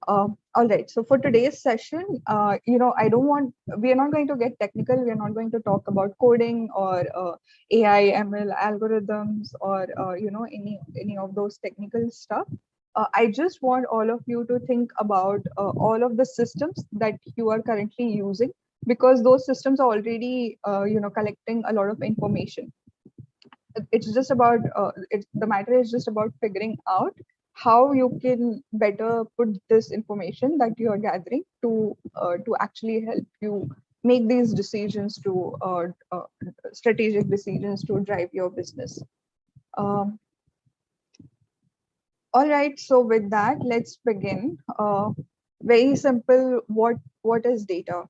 All right. So for today's session, we are not going to get technical. We are not going to talk about coding or AI, ML algorithms, or any of those technical stuff. I just want all of you to think about all of the systems that you are currently using, because those systems are already collecting a lot of information. It's just about the matter is just about figuring out how you can better put this information that you are gathering to actually help you make these decisions, to strategic decisions to drive your business. Um, all right, so with that, let's begin. Very simple. What is data?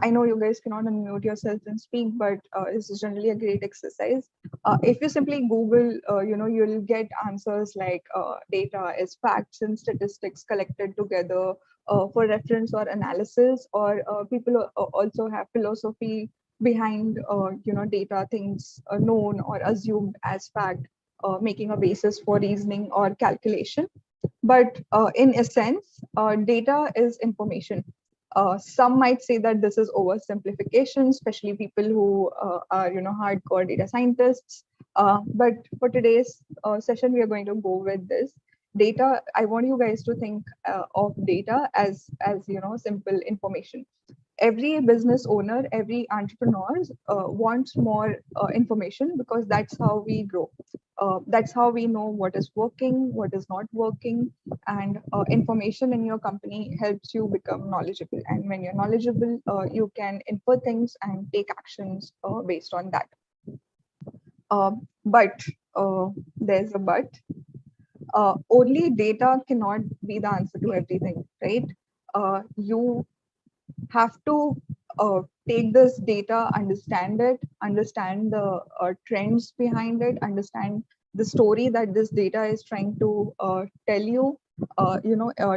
I know you guys cannot unmute yourselves and speak, but this is generally a great exercise. If you simply Google, you'll get answers like data is facts and statistics collected together for reference or analysis, or people also have philosophy behind, data, things known or assumed as fact, making a basis for reasoning or calculation. But in essence, data is information. Some might say that this is oversimplification, especially people who are hardcore data scientists. But for today's session, we are going to go with this data. I want you guys to think of data as simple information. Every business owner, every entrepreneur wants more information, because that's how we grow. That's how we know what is working, what is not working, and information in your company helps you become knowledgeable. And when you're knowledgeable, you can infer things and take actions based on that. But there's a but. Only data cannot be the answer to everything, right? You have to take this data, understand it, understand the trends behind it, understand the story that this data is trying to tell you,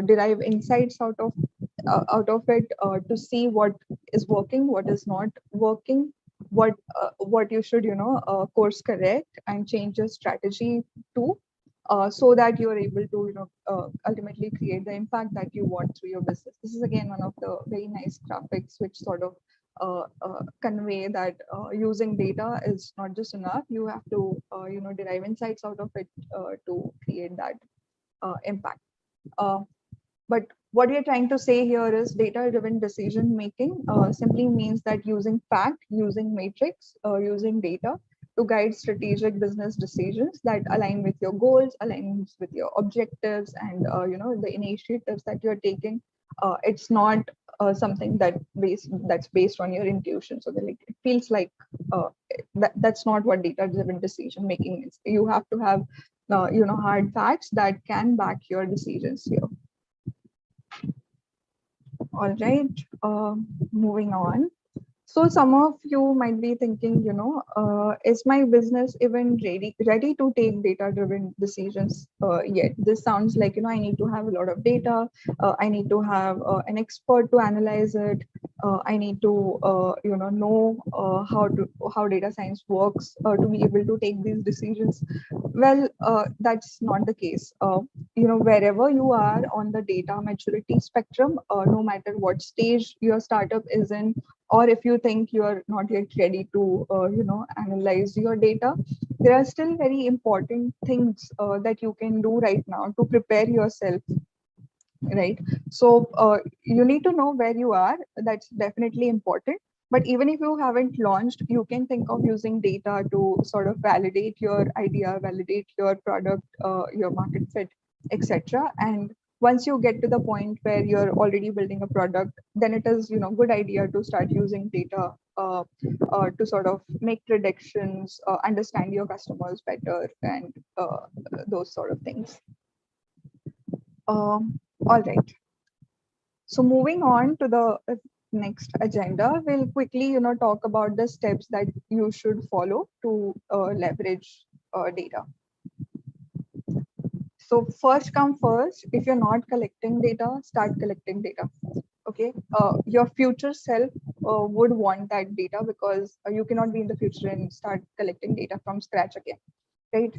derive insights out of it, to see what is working, what is not working, what you should course correct and change your strategy to. so that you're able to ultimately create the impact that you want through your business. This is again one of the very nice graphics which sort of convey that using data is not just enough. You have to derive insights out of it to create that impact. But what we are trying to say here is data-driven decision making simply means that using fact, using matrix, using data to guide strategic business decisions that align with your goals, aligns with your objectives, and the initiatives that you're taking. It's not something that's based on your intuition. So like it feels like that's not what data-driven decision making is. You have to have hard facts that can back your decisions here. All right, moving on. So some of you might be thinking, is my business even ready to take data-driven decisions yet? This sounds like, I need to have a lot of data. I need to have an expert to analyze it. I need to, know how data science works to be able to take these decisions. Well, that's not the case. Wherever you are on the data maturity spectrum, no matter what stage your startup is in, or if you think you are not yet ready to analyze your data, there are still very important things that you can do right now to prepare yourself, right? So you need to know where you are. That's definitely important. But even if you haven't launched, you can think of using data to sort of validate your idea, validate your product, your market fit, etc. And once you get to the point where you're already building a product, then it is good idea to start using data to sort of make predictions, understand your customers better, and those sort of things. All right. So moving on to the next agenda, we'll quickly talk about the steps that you should follow to leverage data. So first come first, if you're not collecting data, start collecting data. Okay, your future self would want that data because you cannot be in the future and start collecting data from scratch again, right?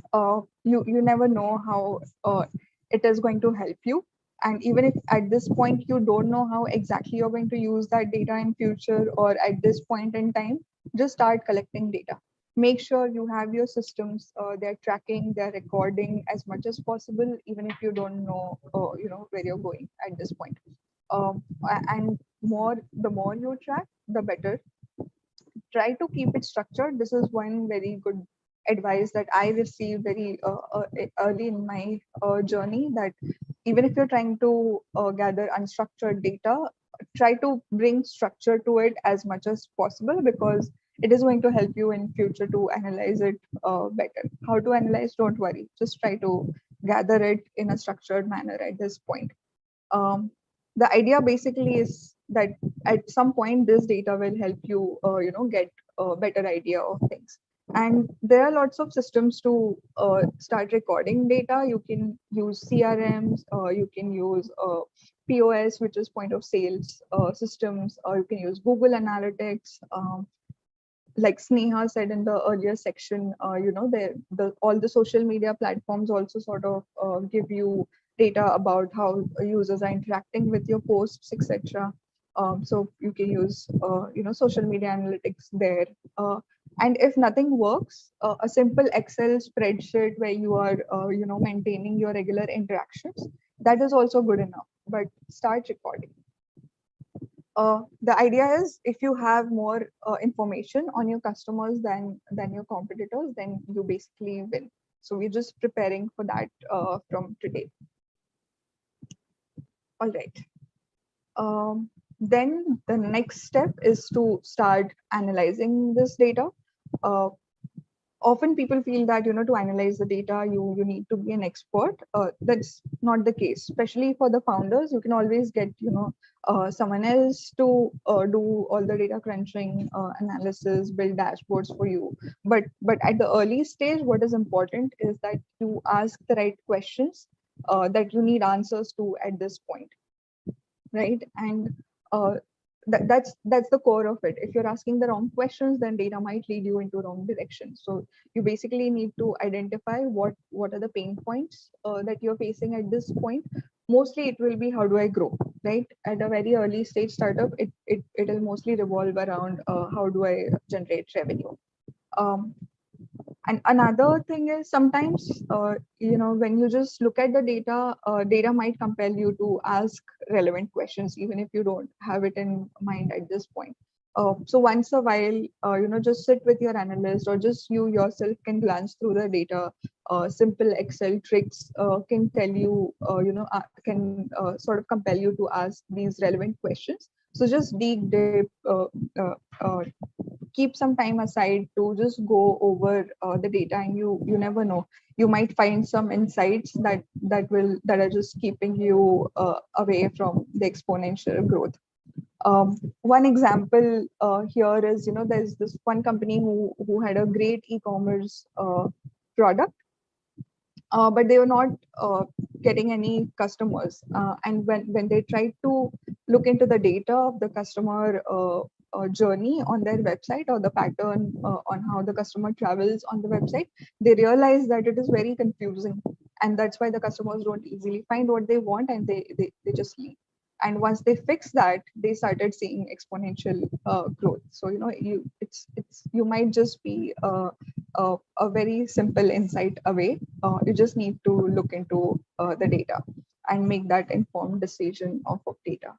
You never know how it is going to help you. And even if at this point you don't know how exactly you're going to use that data in future or at this point in time, just start collecting data. Make sure you have your systems, they're tracking, they're recording as much as possible, even if you don't know, where you're going at this point. And the more you track, the better. Try to keep it structured. This is one very good advice that I received very early in my journey, that even if you're trying to gather unstructured data, try to bring structure to it as much as possible, because it is going to help you in future to analyze it better. How to analyze, don't worry, just try to gather it in a structured manner at this point. The idea basically is that at some point this data will help you get a better idea of things. And there are lots of systems to start recording data. You can use CRMs, you can use POS, which is point of sales systems, or you can use Google Analytics. Like Sneha said in the earlier section, all the social media platforms also sort of give you data about how users are interacting with your posts, etc. So you can use social media analytics there. And if nothing works, a simple Excel spreadsheet where you are maintaining your regular interactions, that is also good enough. But start recording. The idea is, if you have more information on your customers than your competitors, then you basically win. So we're just preparing for that from today. All right. Then the next step is to start analyzing this data. Often people feel that to analyze the data you need to be an expert. That's not the case, especially for the founders. You can always get someone else to do all the data crunching, analysis, build dashboards for you. But at the early stage, what is important is that you ask the right questions that you need answers to at this point, right? And that's the core of it. If you're asking the wrong questions, then data might lead you into wrong direction. So you basically need to identify what are the pain points that you're facing at this point. Mostly it will be, how do I grow, right? At a very early stage startup, it'll mostly revolve around how do I generate revenue. um, and another thing is, sometimes, when you just look at the data, data might compel you to ask relevant questions, even if you don't have it in mind at this point. So once a while, just sit with your analyst, or just you yourself can glance through the data. Simple Excel tricks can tell you, can sort of compel you to ask these relevant questions. So just dig deep, keep some time aside to just go over the data, and you never know, you might find some insights that are just keeping you away from the exponential growth. One example here is, there's this one company who had a great e-commerce product, but they were not getting any customers. And when they tried to look into the data of the customer journey on their website, or the pattern on how the customer travels on the website, they realized that it is very confusing. And that's why the customers don't easily find what they want, and they just leave. And once they fixed that, they started seeing exponential growth. So you might just be a very simple insight away. You just need to look into the data and make that informed decision off of data.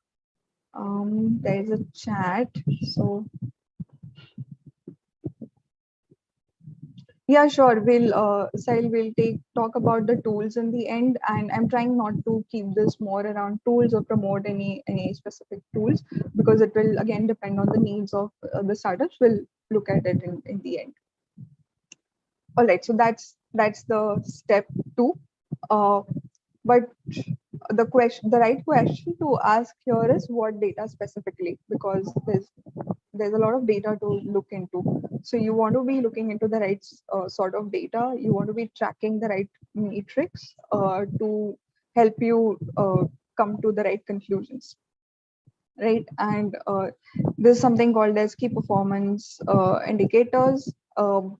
There is a chat. So yeah, sure. Sahil, we'll talk about the tools in the end, and I'm trying not to keep this more around tools or promote any specific tools, because it will again depend on the needs of the startups. We'll look at it in the end. All right, so that's the step 2. But the right question to ask here is, what data specifically, because there's a lot of data to look into. So you want to be looking into the right sort of data. You want to be tracking the right metrics to help you come to the right conclusions, right? And there's something called as key performance indicators. The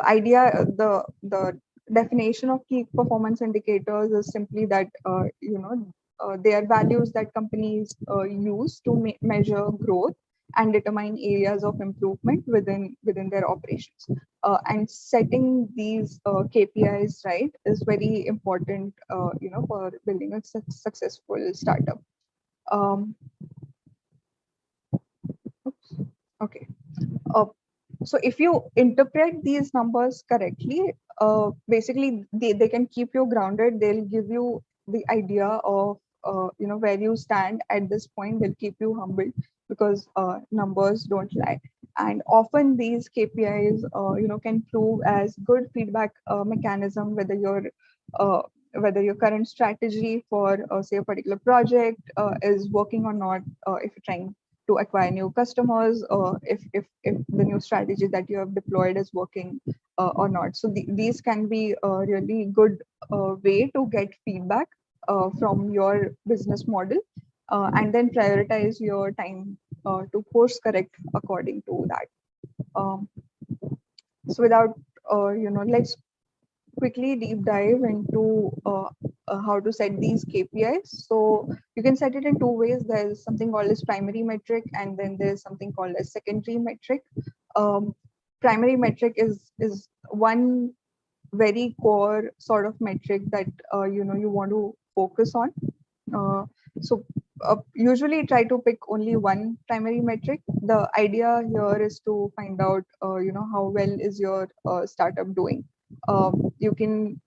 idea, the definition of key performance indicators is simply that they are values that companies use to measure growth and determine areas of improvement within their operations. And setting these KPIs right is very important, for building a successful startup. Okay. Uh, so if you interpret these numbers correctly, basically they can keep you grounded. They'll give you the idea of where you stand at this point. They'll keep you humbled, because numbers don't lie. And often these KPIs can prove as good feedback mechanism, whether your current strategy for say a particular project is working or not, if you're trying to acquire new customers, if the new strategy that you have deployed is working or not. So these can be a really good way to get feedback from your business model, and then prioritize your time to course correct according to that. So without let's quickly deep dive into how to set these KPIs. So you can set it in 2 ways. There's something called as primary metric, and then there's something called as secondary metric. Primary metric is one very core sort of metric that you want to focus on. So usually try to pick only one primary metric. The idea here is to find out how well is your startup doing. You can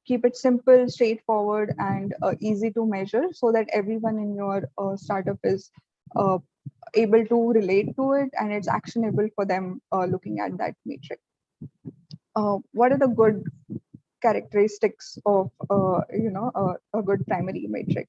keep it simple, straightforward, and easy to measure, so that everyone in your startup is able to relate to it, and it's actionable for them looking at that metric. What are the good characteristics of a good primary metric?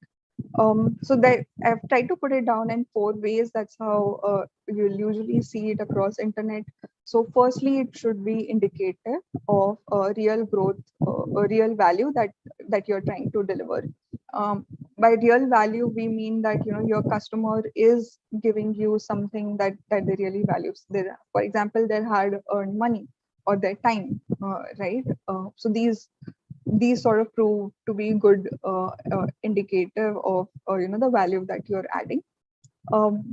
So that I've tried to put it down in 4 ways. That's how you'll usually see it across internet. So firstly, it should be indicative of real growth, a real value that you're trying to deliver. by real value, we mean that your customer is giving you something that they really value. For example, their hard-earned money or their time, right? So these sort of prove to be good indicative of the value that you're adding.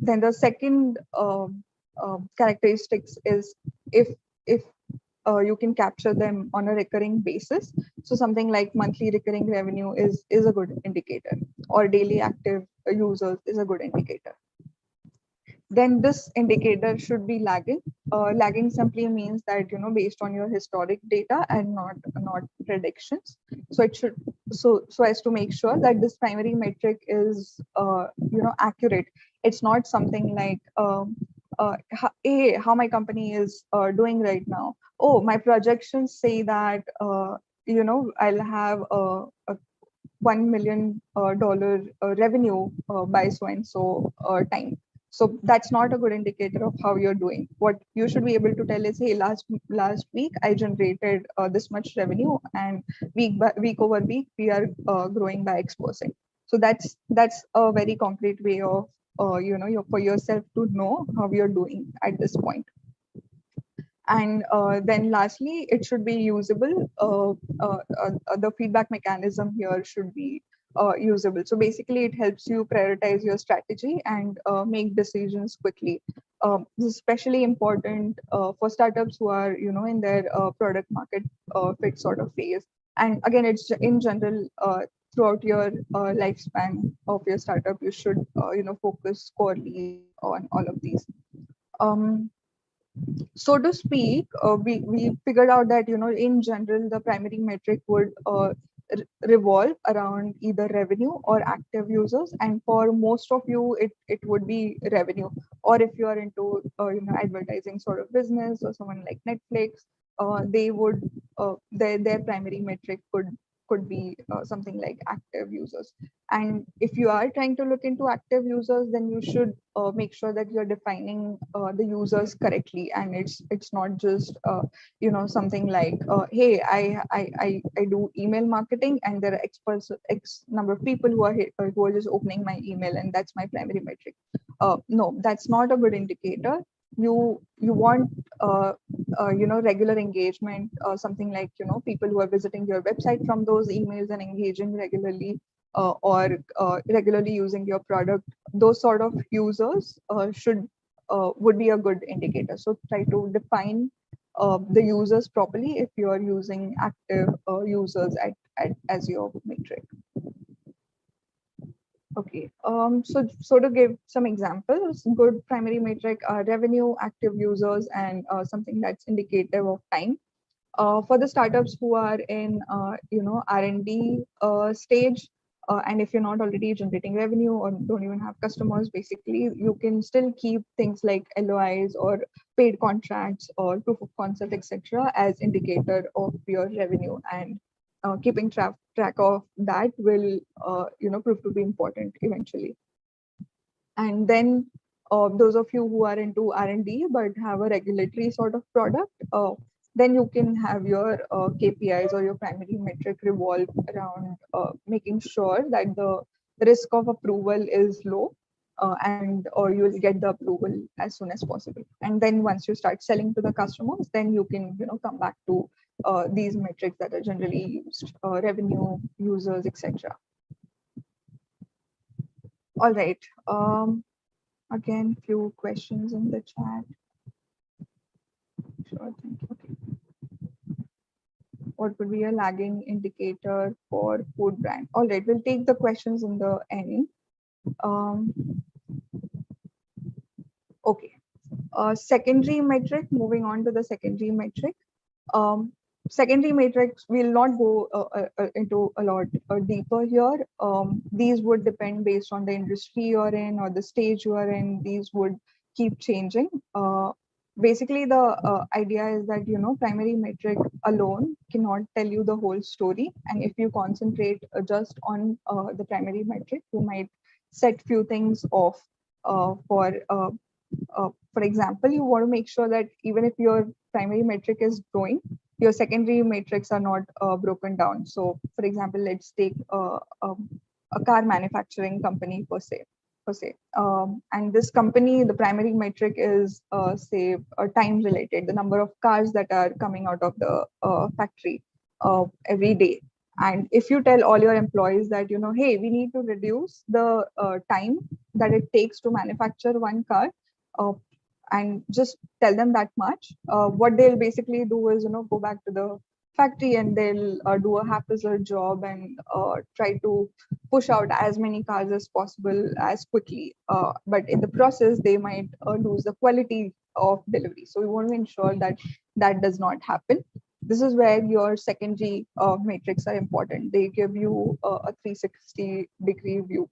Then the second characteristics is if you can capture them on a recurring basis. So something like monthly recurring revenue is a good indicator, or daily active users is a good indicator. Then this indicator should be lagging. Lagging simply means that based on your historic data and not predictions. So it should so as to make sure that this primary metric is accurate. It's not something like hey, how my company is doing right now. Oh, my projections say that I'll have a $1 million revenue by so and so time. So that's not a good indicator of how you're doing. What you should be able to tell is, hey, last week I generated this much revenue, and week over week we are growing by X%. So that's a very concrete way of for yourself to know how you're doing at this point. And then lastly, it should be usable. The feedback mechanism here should be usable. So basically, it helps you prioritize your strategy and make decisions quickly. This is especially important for startups who are, in their product market fit sort of phase. And again, it's in general throughout your lifespan of your startup, you should, focus squarely on all of these. So to speak, we figured out that in general the primary metric would revolve around either revenue or active users, and for most of you it would be revenue. Or if you are into advertising sort of business, or someone like Netflix, they would their primary metric could be something like active users. And if you are trying to look into active users, then you should make sure that you're defining the users correctly, and it's not just something like hey, I do email marketing, and there are X number of people who are just opening my email, and that's my primary metric. No, that's not a good indicator. You want regular engagement, something like people who are visiting your website from those emails and engaging regularly, or regularly using your product. Those sort of users would be a good indicator. So try to define the users properly if you are using active users as your metric. Okay, so to give some examples, good primary metric are revenue, active users, and something that's indicative of time. For the startups who are in R&D stage, and if you're not already generating revenue or don't even have customers, basically you can still keep things like LOIs or paid contracts or proof of concept, etc., as indicator of your revenue, and keeping track of that will prove to be important eventually. And then those of you who are into R&D but have a regulatory sort of product, then you can have your KPIs or your primary metric revolve around making sure that the risk of approval is low, and or you will get the approval as soon as possible. And then once you start selling to the customers, then you can come back to these metrics that are generally used, revenue, users, etc. All right. Again, few questions in the chat. Sure, thank you. Okay. What would be a lagging indicator for food brand? All right, we'll take the questions in the end. Okay. Secondary metric, moving on to the secondary metric. Secondary metrics, we'll not go into a lot deeper here. These would depend based on the industry you're in or the stage you are in. These would keep changing. Basically, the idea is that primary metric alone cannot tell you the whole story, and if you concentrate just on the primary metric, you might set few things off. For example, you want to make sure that even if your primary metric is growing, your secondary metrics are not broken down. So, for example, let's take a car manufacturing company per se. And this company, the primary metric is say time related, the number of cars that are coming out of the factory every day. And if you tell all your employees that, hey, we need to reduce the time that it takes to manufacture one car, and just tell them that much, what they'll basically do is, go back to the factory and they'll do a half-assed job and try to push out as many cars as possible as quickly. But in the process, they might lose the quality of delivery. So we want to ensure that that does not happen. This is where your secondary metrics are important. They give you a 360-degree view,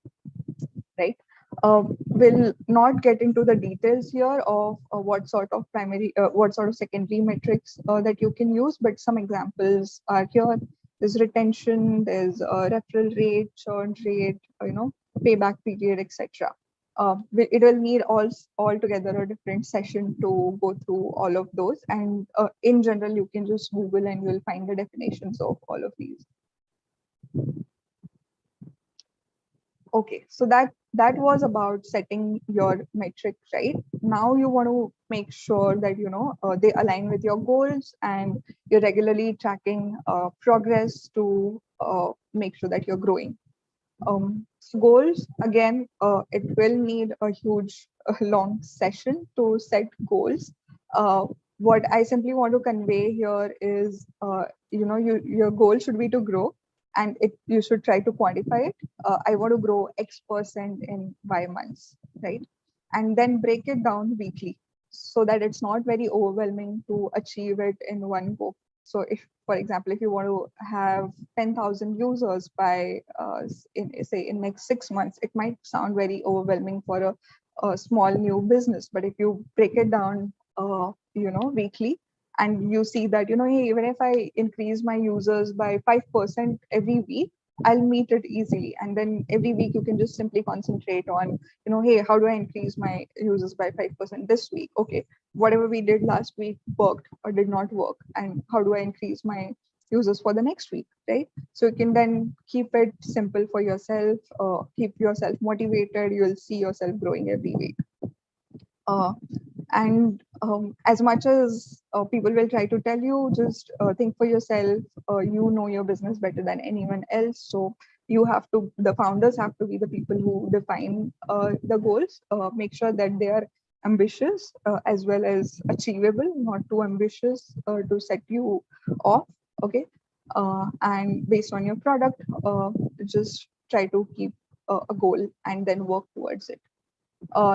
right? We'll not get into the details here of what sort of secondary metrics that you can use, but some examples are here. There's retention, there's referral rate, churn rate, payback period, etc. It will need all together a different session to go through all of those. And in general, you can just Google and you'll find the definitions of all of these. Okay, so that was about setting your metrics, right? Now you want to make sure that they align with your goals and you're regularly tracking progress to make sure that you're growing. So goals, again, it will need a huge long session to set goals. What I simply want to convey here is, your goal should be to grow, and you should try to quantify it. I want to grow X% in Y months, right? And then break it down weekly so that it's not very overwhelming to achieve it in one go. So if, for example, if you want to have 10,000 users by, in next 6 months, it might sound very overwhelming for a small new business. But if you break it down, weekly, and you see that, hey, even if I increase my users by 5% every week, I'll meet it easily. And then every week you can just simply concentrate on, hey, how do I increase my users by 5% this week? Okay, whatever we did last week worked or did not work. And how do I increase my users for the next week, right? So you can then keep it simple for yourself, keep yourself motivated. You'll see yourself growing every week. And as much as people will try to tell you, just think for yourself. You know your business better than anyone else. So the founders have to be the people who define the goals, make sure that they are ambitious as well as achievable, not too ambitious to set you off. Okay. And based on your product, just try to keep a goal and then work towards it.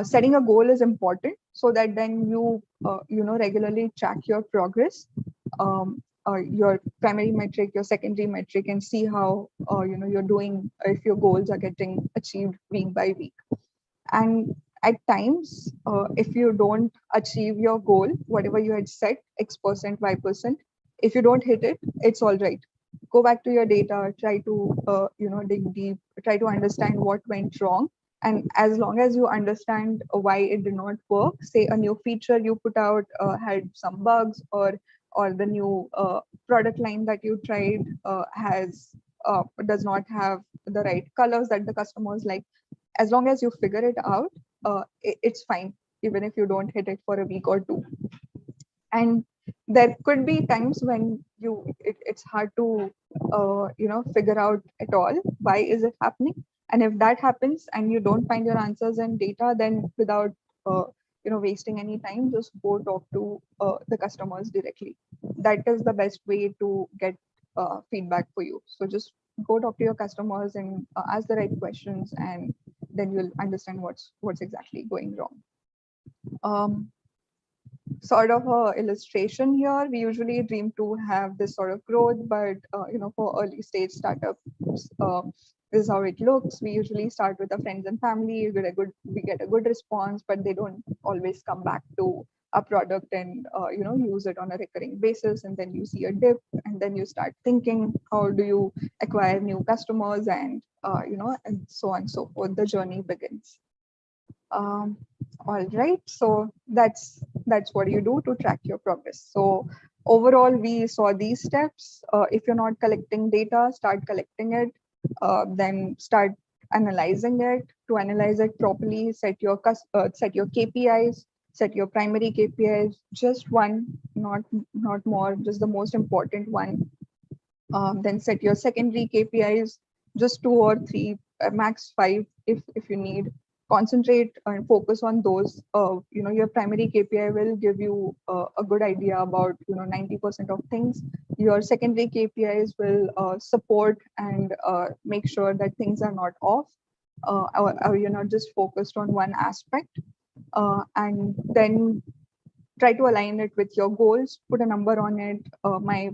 Setting a goal is important so that then you regularly track your progress, your primary metric, your secondary metric, and see how you're doing, if your goals are getting achieved week by week. And at times, if you don't achieve your goal, whatever you had set, X%, Y%, if you don't hit it, it's all right. Go back to your data, try to dig deep, try to understand what went wrong. And as long as you understand why it did not work, say a new feature you put out had some bugs, or the new product line that you tried does not have the right colors that the customers like. As long as you figure it out, it's fine, even if you don't hit it for a week or two. And there could be times when it's hard to figure out at all why is it happening. And if that happens and you don't find your answers in data, then without wasting any time, just go talk to the customers directly. That is the best way to get feedback for you. So just go talk to your customers and ask the right questions, and then you'll understand what's exactly going wrong. Sort of a illustration here, we usually dream to have this sort of growth, but for early stage startups, this is how it looks. We usually start with our friends and family, we get a good response, but they don't always come back to a product and use it on a recurring basis. And then you see a dip, and then you start thinking, how do you acquire new customers, and and so on and so forth. The journey begins. All right, so that's what you do to track your progress. So overall, we saw these steps. If you're not collecting data, start collecting it. Then start analyzing it. To analyze it properly, set your KPIs, set your primary KPIs, just one, not more, just the most important one. Then set your secondary KPIs, just 2 or 3, max 5 if you need. Concentrate and focus on those. Your primary KPI will give you a good idea about 90% of things. Your secondary KPIs will support and make sure that things are not off, or you're not just focused on one aspect. And then try to align it with your goals. Put a number on it. My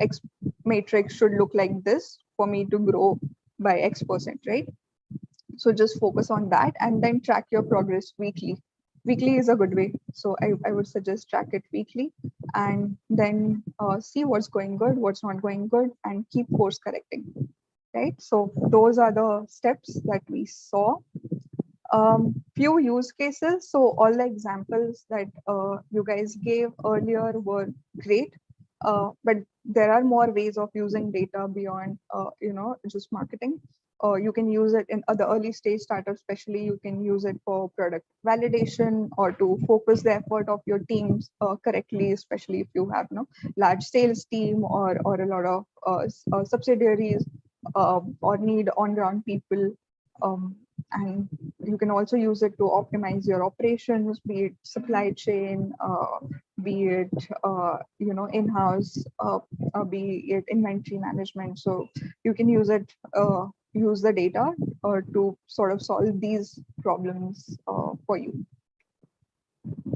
X matrix should look like this for me to grow by X%, right? So just focus on that, and then track your progress weekly. Weekly is a good way. So I would suggest track it weekly, and then see what's going good, what's not going good, and keep course correcting, right? So those are the steps that we saw. Few use cases. So all the examples that you guys gave earlier were great, but there are more ways of using data beyond just marketing. You can use it in the early stage startups, especially. You can use it for product validation or to focus the effort of your teams correctly, especially if you have large sales team or a lot of subsidiaries or need on-ground people. And you can also use it to optimize your operations, be it supply chain, be it in-house, be it inventory management. So you can use it, use the data to sort of solve these problems for you.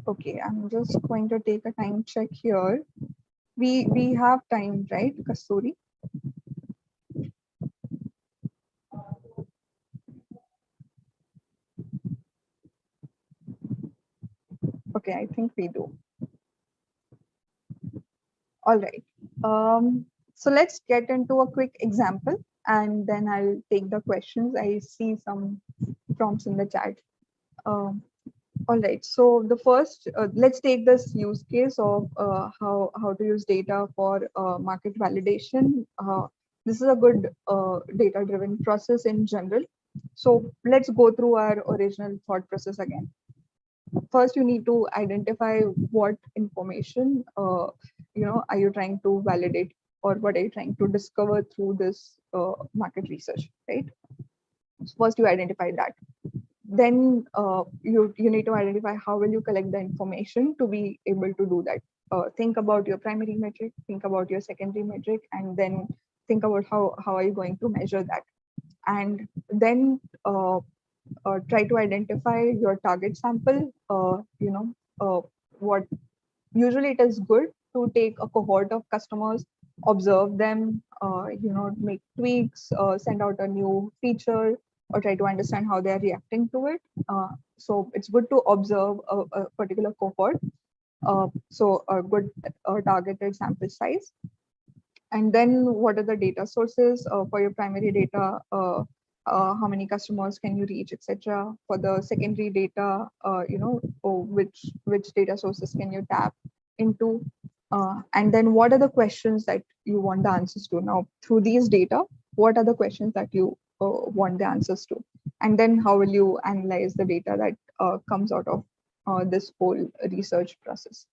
Okay, I'm just going to take a time check here. We have time, right, Kasturi? Okay, I think we do. All right. So let's get into a quick example, and then I'll take the questions. I see some prompts in the chat. All right. So the first, let's take this use case of how to use data for market validation. This is a good data-driven process in general. So let's go through our original thought process again. First, you need to identify what information are you trying to validate, or what are you trying to discover through this market research, right? So first, you identify that. Then you need to identify how will you collect the information to be able to do that. Think about your primary metric, think about your secondary metric, and then think about how are you going to measure that. And then try to identify your target sample. What usually it is good to take a cohort of customers, observe them, make tweaks, send out a new feature, or try to understand how they are reacting to it. So it's good to observe a particular cohort. So a good targeted sample size. And then what are the data sources for your primary data? How many customers can you reach, etc. For the secondary data, which data sources can you tap into? And then what are the questions that you want the answers to? Now, through these data, what are the questions that you want the answers to? And then how will you analyze the data that comes out of this whole research process?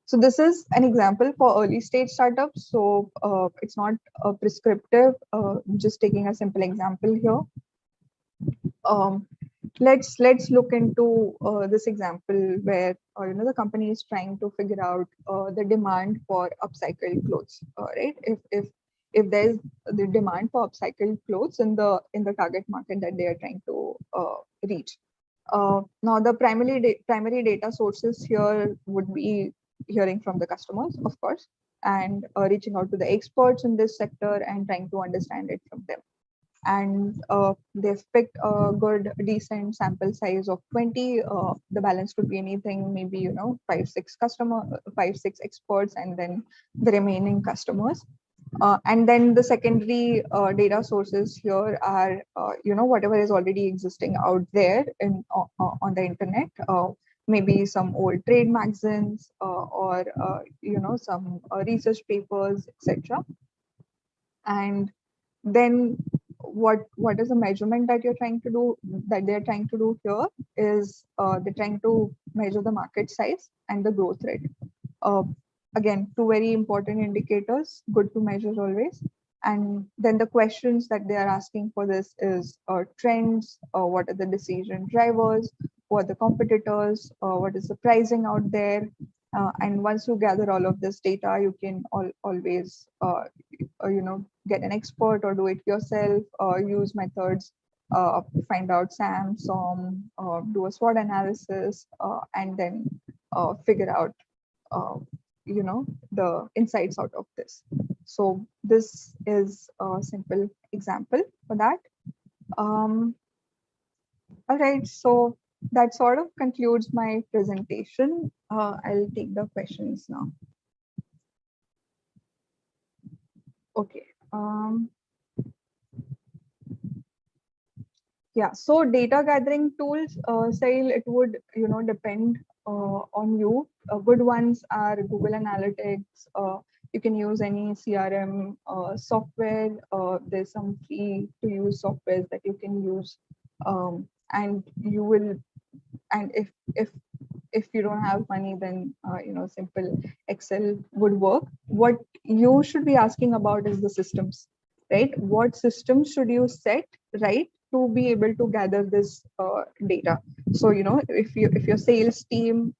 So this is an example for early stage startups. So it's not prescriptive, just taking a simple example here. Let's look into this example where the company is trying to figure out the demand for upcycled clothes, right? If there's the demand for upcycled clothes in the target market that they are trying to reach. Now the primary data sources here would be hearing from the customers, of course, and reaching out to the experts in this sector and trying to understand it from them. And they've picked a good, decent sample size of 20. The balance could be anything, maybe 5-6 experts, and then the remaining customers. And then the secondary data sources here are whatever is already existing out there on the internet. Maybe some old trade magazines or some research papers, etc. And then what is the measurement that you're trying to do, that they're trying to do here is they're trying to measure the market size and the growth rate. Uh, Again, two very important indicators, good to measure always. And then the questions that they are asking for this is trends, what are the decision drivers, who are the competitors, what is the pricing out there. And once you gather all of this data, you can always get an expert or do it yourself, use methods, find out SAM, SOM, do a SWOT analysis, and then figure out uh, the insights out of this. So this is a simple example for that. All right, so that sort of concludes my presentation. I'll take the questions now. Okay. Yeah, so data gathering tools, Sahil, it would depend on you. Good ones are Google Analytics. You can use any CRM software. There's some free to use softwares that you can use, and you will. And if you don't have money, then simple Excel would work. What you should be asking about is the systems, right? What systems should you set right to be able to gather this data? So if your sales team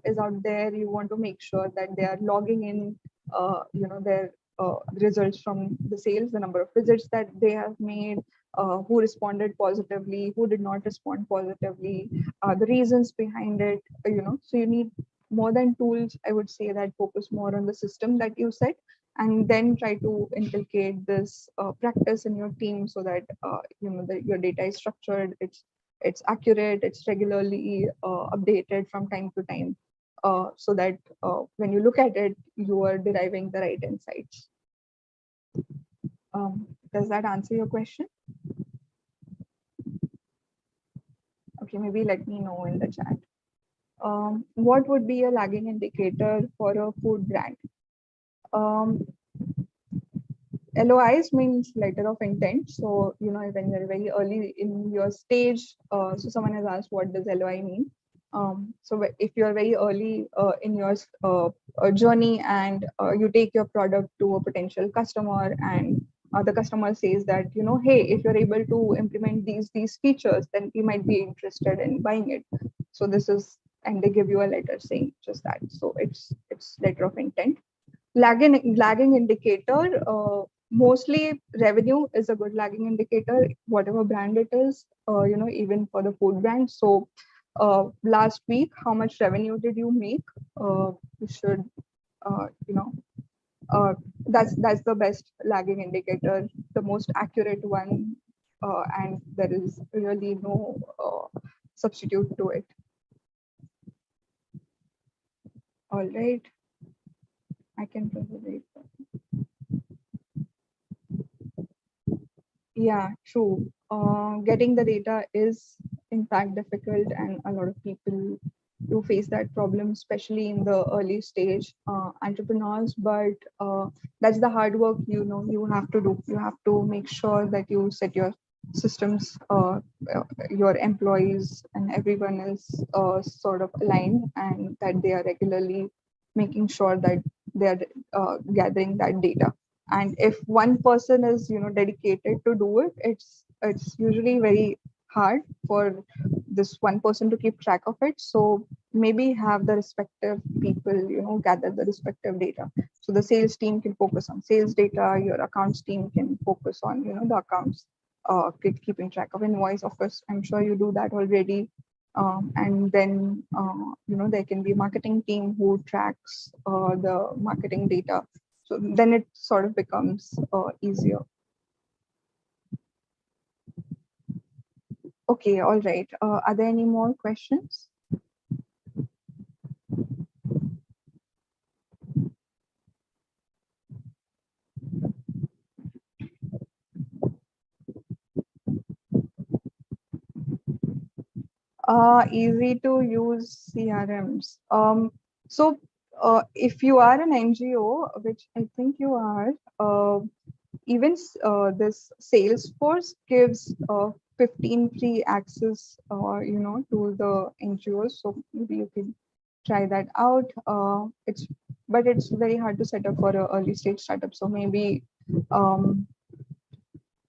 is out there, you want to make sure that they are logging in their results from the sales, the number of visits that they have made, who responded positively, who did not respond positively, the reasons behind it. So you need more than tools. I would say that focus more on the system that you set, and then try to inculcate this practice in your team so that your data is structured, it's accurate, it's regularly updated from time to time, so that when you look at it, you are deriving the right insights. Does that answer your question? Okay, maybe let me know in the chat. What would be a lagging indicator for a food brand? LOIs means letter of intent. So, when you're very early in your stage, so someone has asked, what does LOI mean? So if you're very early in your journey and you take your product to a potential customer, and the customer says that, hey, if you're able to implement these features, then we might be interested in buying it. So this is, and they give you a letter saying just that. So it's letter of intent. Lagging indicator, mostly revenue is a good lagging indicator, whatever brand it is, even for the food brand. So last week, how much revenue did you make? You should, that's the best lagging indicator, the most accurate one, and there is really no substitute to it. All right, I can proceed. Yeah, true. Getting the data is in fact difficult, and a lot of people do face that problem, especially in the early stage entrepreneurs. But that's the hard work you have to do. You have to make sure that you set your systems, your employees and everyone is sort of aligned, and that they are regularly making sure that they are gathering that data. And if one person is dedicated to do it, it's usually very hard for this one person to keep track of it. So maybe have the respective people gather the respective data. So the sales team can focus on sales data, your accounts team can focus on the accounts, keeping track of invoice. Of course, I'm sure you do that already. And then there can be a marketing team who tracks the marketing data. So then it sort of becomes easier. Okay, all right. Are there any more questions? Easy to use CRMs. So if you are an NGO, which I think you are, even this Salesforce gives 15 free access, to the NGOs. So maybe you can try that out. But it's very hard to set up for an early stage startup. So maybe you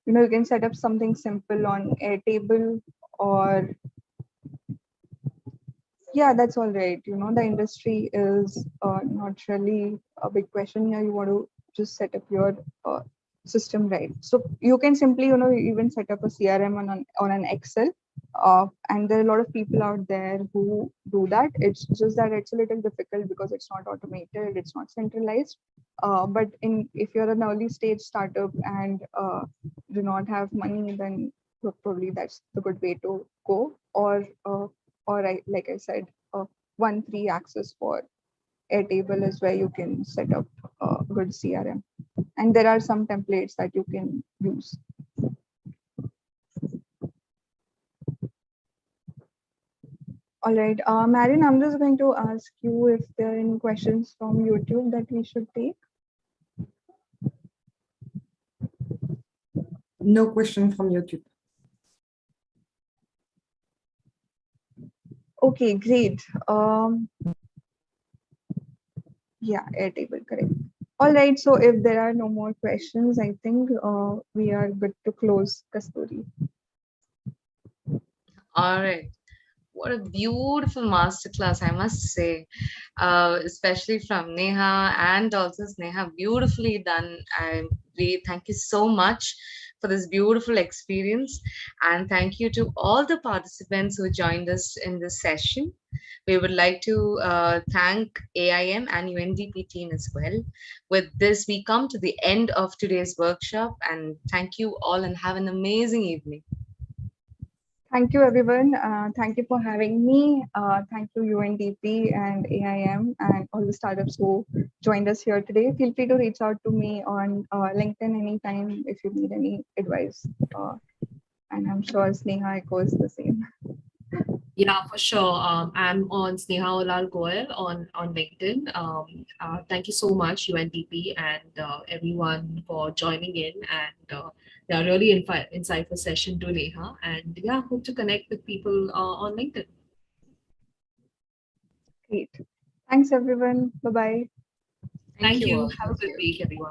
can set up something simple on Airtable, or yeah, that's all right. The industry is not really a big question here. You want to just set up your system right. So you can simply, even set up a CRM on an Excel. And there are a lot of people out there who do that. It's just that it's a little difficult because it's not automated, it's not centralized. But if you're an early stage startup and do not have money, then probably that's the good way to go. Like I said, one free access for Airtable is where you can set up a good CRM. And there are some templates that you can use. All right, Marion, I'm just going to ask you if there are any questions from YouTube that we should take. No question from YouTube. Okay, great. Yeah, Airtable, correct. All right, so if there are no more questions, I think we are good to close, Kasturi. All right. What a beautiful masterclass, I must say, especially from Neha and also Sneha. Beautifully done. We thank you so much for this beautiful experience. And thank you to all the participants who joined us in this session. We would like to thank AIM and UNDP team as well. With this, we come to the end of today's workshop. And thank you all and have an amazing evening. Thank you, everyone. Thank you for having me. Thank you, UNDP and AIM and all the startups who joined us here today. Feel free to reach out to me on LinkedIn anytime if you need any advice. And I'm sure Sneha echoes the same. Yeah, for sure. I'm on Sneha Olal Goel on LinkedIn. Thank you so much, UNDP, and everyone for joining in. And yeah, really insightful session to Neha. And yeah, hope to connect with people on LinkedIn. Great. Thanks, everyone. Bye-bye. Thank you. all. Have a good week, everyone.